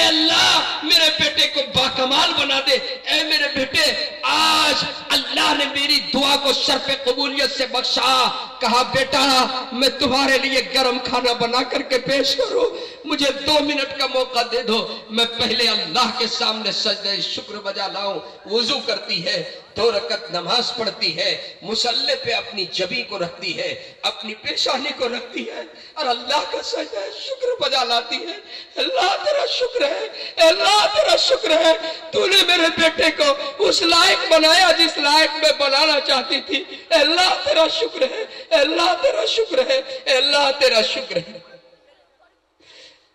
C: اللہ میرے بیٹے کو باکمال بنا دے. اے میرے بیٹے, آج اللہ نے میری دعا کو شرف قبولیت سے بخشا. کہا بیٹا میں تمہارے لیے گرم کھانا بنا کر کے پیش کروں, مجھے 2 منٹ کا موقع دے دو. میں پہلے اللہ کے سامنے سجدہ شکر بجا لاؤں. وضو کرتی ہے, 2 رکعت نماز پڑھتی ہے, مصلی پہ اپنی جبی کو رکھتی ہے, اپنی پیشانی کو رکھتی ہے اور اللہ کا سجدہ شکر بجا لاتی ہے. اللہ تیرا شکر ہے, اللہ تیرا شکر ہے, تو نے میرے بیٹے کو اس لائق بنایا جس لائق میں بنانا چاہتی تھی. اللہ تیرا شکر ہے, اللہ تیرا شکر ہے, اللہ تیرا شکر ہے.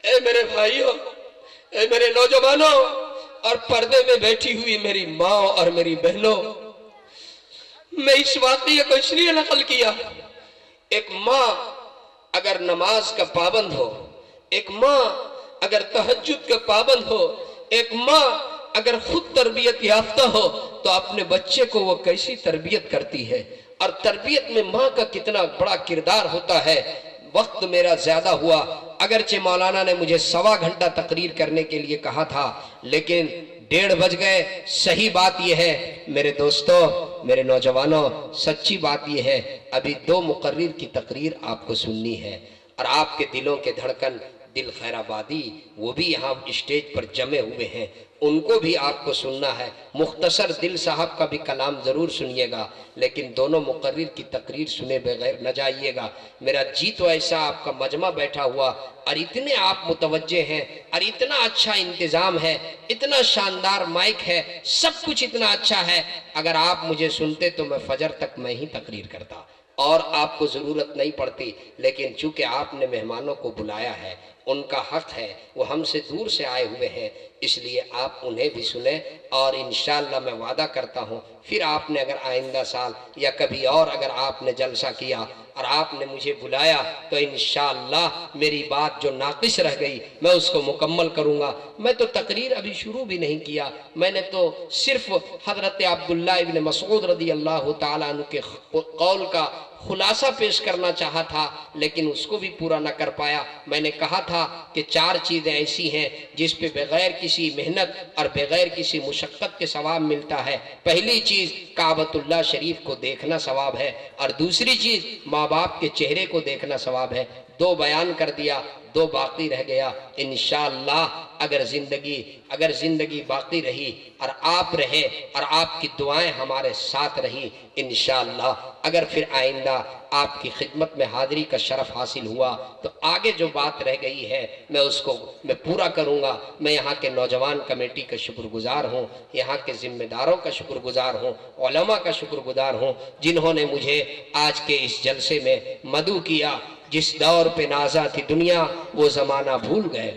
C: اے میرے بھائیوں, اے میرے نوجوانوں اور پردے میں بیٹھی ہوئی میری ماں اور میری بہنوں, میں اس واقعے کو اس لیے نقل کیا. ایک ماں اگر نماز کا پابند ہو, ایک ماں اگر تہجد کا پابند ہو، ایک ماں اگر خود تربیت یافتہ ہو تو اپنے بچے کو وہ کیسی تربیت کرتی ہے، اور تربیت میں ماں کا کتنا بڑا کردار ہوتا ہے۔ وقت میرا زیادہ ہوا، اگرچہ مولانا نے مجھے 1.25 گھنٹہ تقریر کرنے کے لیے کہا تھا، لیکن 1:30 بج گئے۔ صحیح بات یہ ہے میرے دوستوں، میرے نوجوانوں، سچی بات یہ ہے، ابھی 2 مقرر کی تقریر آپ کو سننی ہے، اور آپ کے دلوں کے دھڑکن دل خیر آبادی وہ بھی یہاں اسٹیج پر جمے ہوئے ہیں، ان کو بھی آپ کو سننا ہے۔ مختصر دل صاحب کا بھی کلام ضرور سنیے گا، لیکن دونوں مقرر کی تقریر سنے بغیر نہ جائیے گا۔ میرا جی تو ایسا آپ کا مجمع بیٹھا ہوا، اور اتنے آپ متوجہ ہیں، اور اتنا اچھا انتظام ہے، اتنا شاندار مائک ہے، سب کچھ اتنا اچھا ہے۔ اگر آپ مجھے سنتے تو میں فجر تک میں ہی تقریر کرتا، اور آپ کو ضرورت نہیں پڑتی، لیکن چونکہ آپ نے مہمانوں کو بلایا ہے، ان کا حق ہے، وہ ہم سے دور سے آئے ہوئے ہیں، اس لیے آپ انہیں بھی سنیں۔ اور انشاءاللہ میں وعدہ کرتا ہوں، پھر آپ نے اگر آئندہ سال یا کبھی اور اگر آپ نے جلسہ کیا اور آپ نے مجھے بلایا تو انشاءاللہ میری بات جو ناقص رہ گئی میں اس کو مکمل کروں گا۔ میں تو تقریر ابھی شروع بھی نہیں کیا، میں نے تو صرف حضرت عبداللہ ابن مسعود رضی اللہ تعالیٰ عنہ کے قول کا خلاصہ پیش کرنا چاہا تھا، لیکن اس کو بھی پورا نہ کر پایا۔ میں نے کہا تھا کہ 4 چیزیں ایسی ہیں جس پہ بغیر کسی محنت اور بغیر کسی مشقت کے ثواب ملتا ہے۔ پہلی چیز کعبۃ اللہ شریف کو دیکھنا ثواب ہے، اور دوسری چیز ماں باپ کے چہرے کو دیکھنا ثواب ہے۔ 2 بیان کر دیا، 2 باقی رہ گیا۔ انشاءاللہ اگر زندگی باقی رہی اور آپ رہے اور آپ کی دعائیں ہمارے ساتھ رہی، انشاءاللہ اگر پھر آئندہ آپ کی خدمت میں حاضری کا شرف حاصل ہوا تو آگے جو بات رہ گئی ہے میں اس کو میں پورا کروں گا۔ میں یہاں کے نوجوان کمیٹی کا شکر گزار ہوں، یہاں کے ذمہ داروں کا شکر گزار ہوں، علماء کا شکر گزار ہوں، جنہوں نے مجھے آج کے اس جلسے میں مدعو کیا۔ جس دور پہ نازا تھی دنیا وہ زمانہ بھول گئے،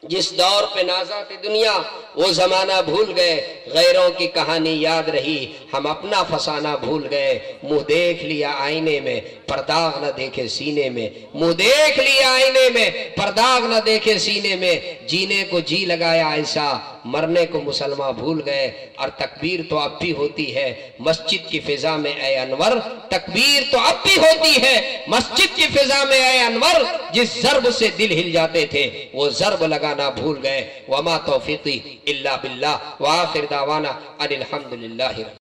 C: جس دور پہ نازا تھی دنیا وہ زمانہ بھول گئے، غیروں کی کہانی یاد رہی، ہم اپنا فسانہ بھول گئے۔ منہ دیکھ لیا آئینے میں پرداغ نہ دیکھے سینے میں، منہ دیکھ لیا آئینے میں پرداغ نہ دیکھے سینے میں، جینے کو جی لگایا ایسا مرنے کو مسلمان بھول گئے۔ اور تکبیر تو اب بھی ہوتی ہے مسجد کی فضا میں اے انور، تکبیر تو اب بھی ہوتی ہے مسجد کی فضا میں اے انور، جس ضرب سے دل ہل جاتے تھے وہ ضرب لگانا بھول گئے۔ وما توفیقی الا باللہ، وآخر دعوانا ان الحمدللہ۔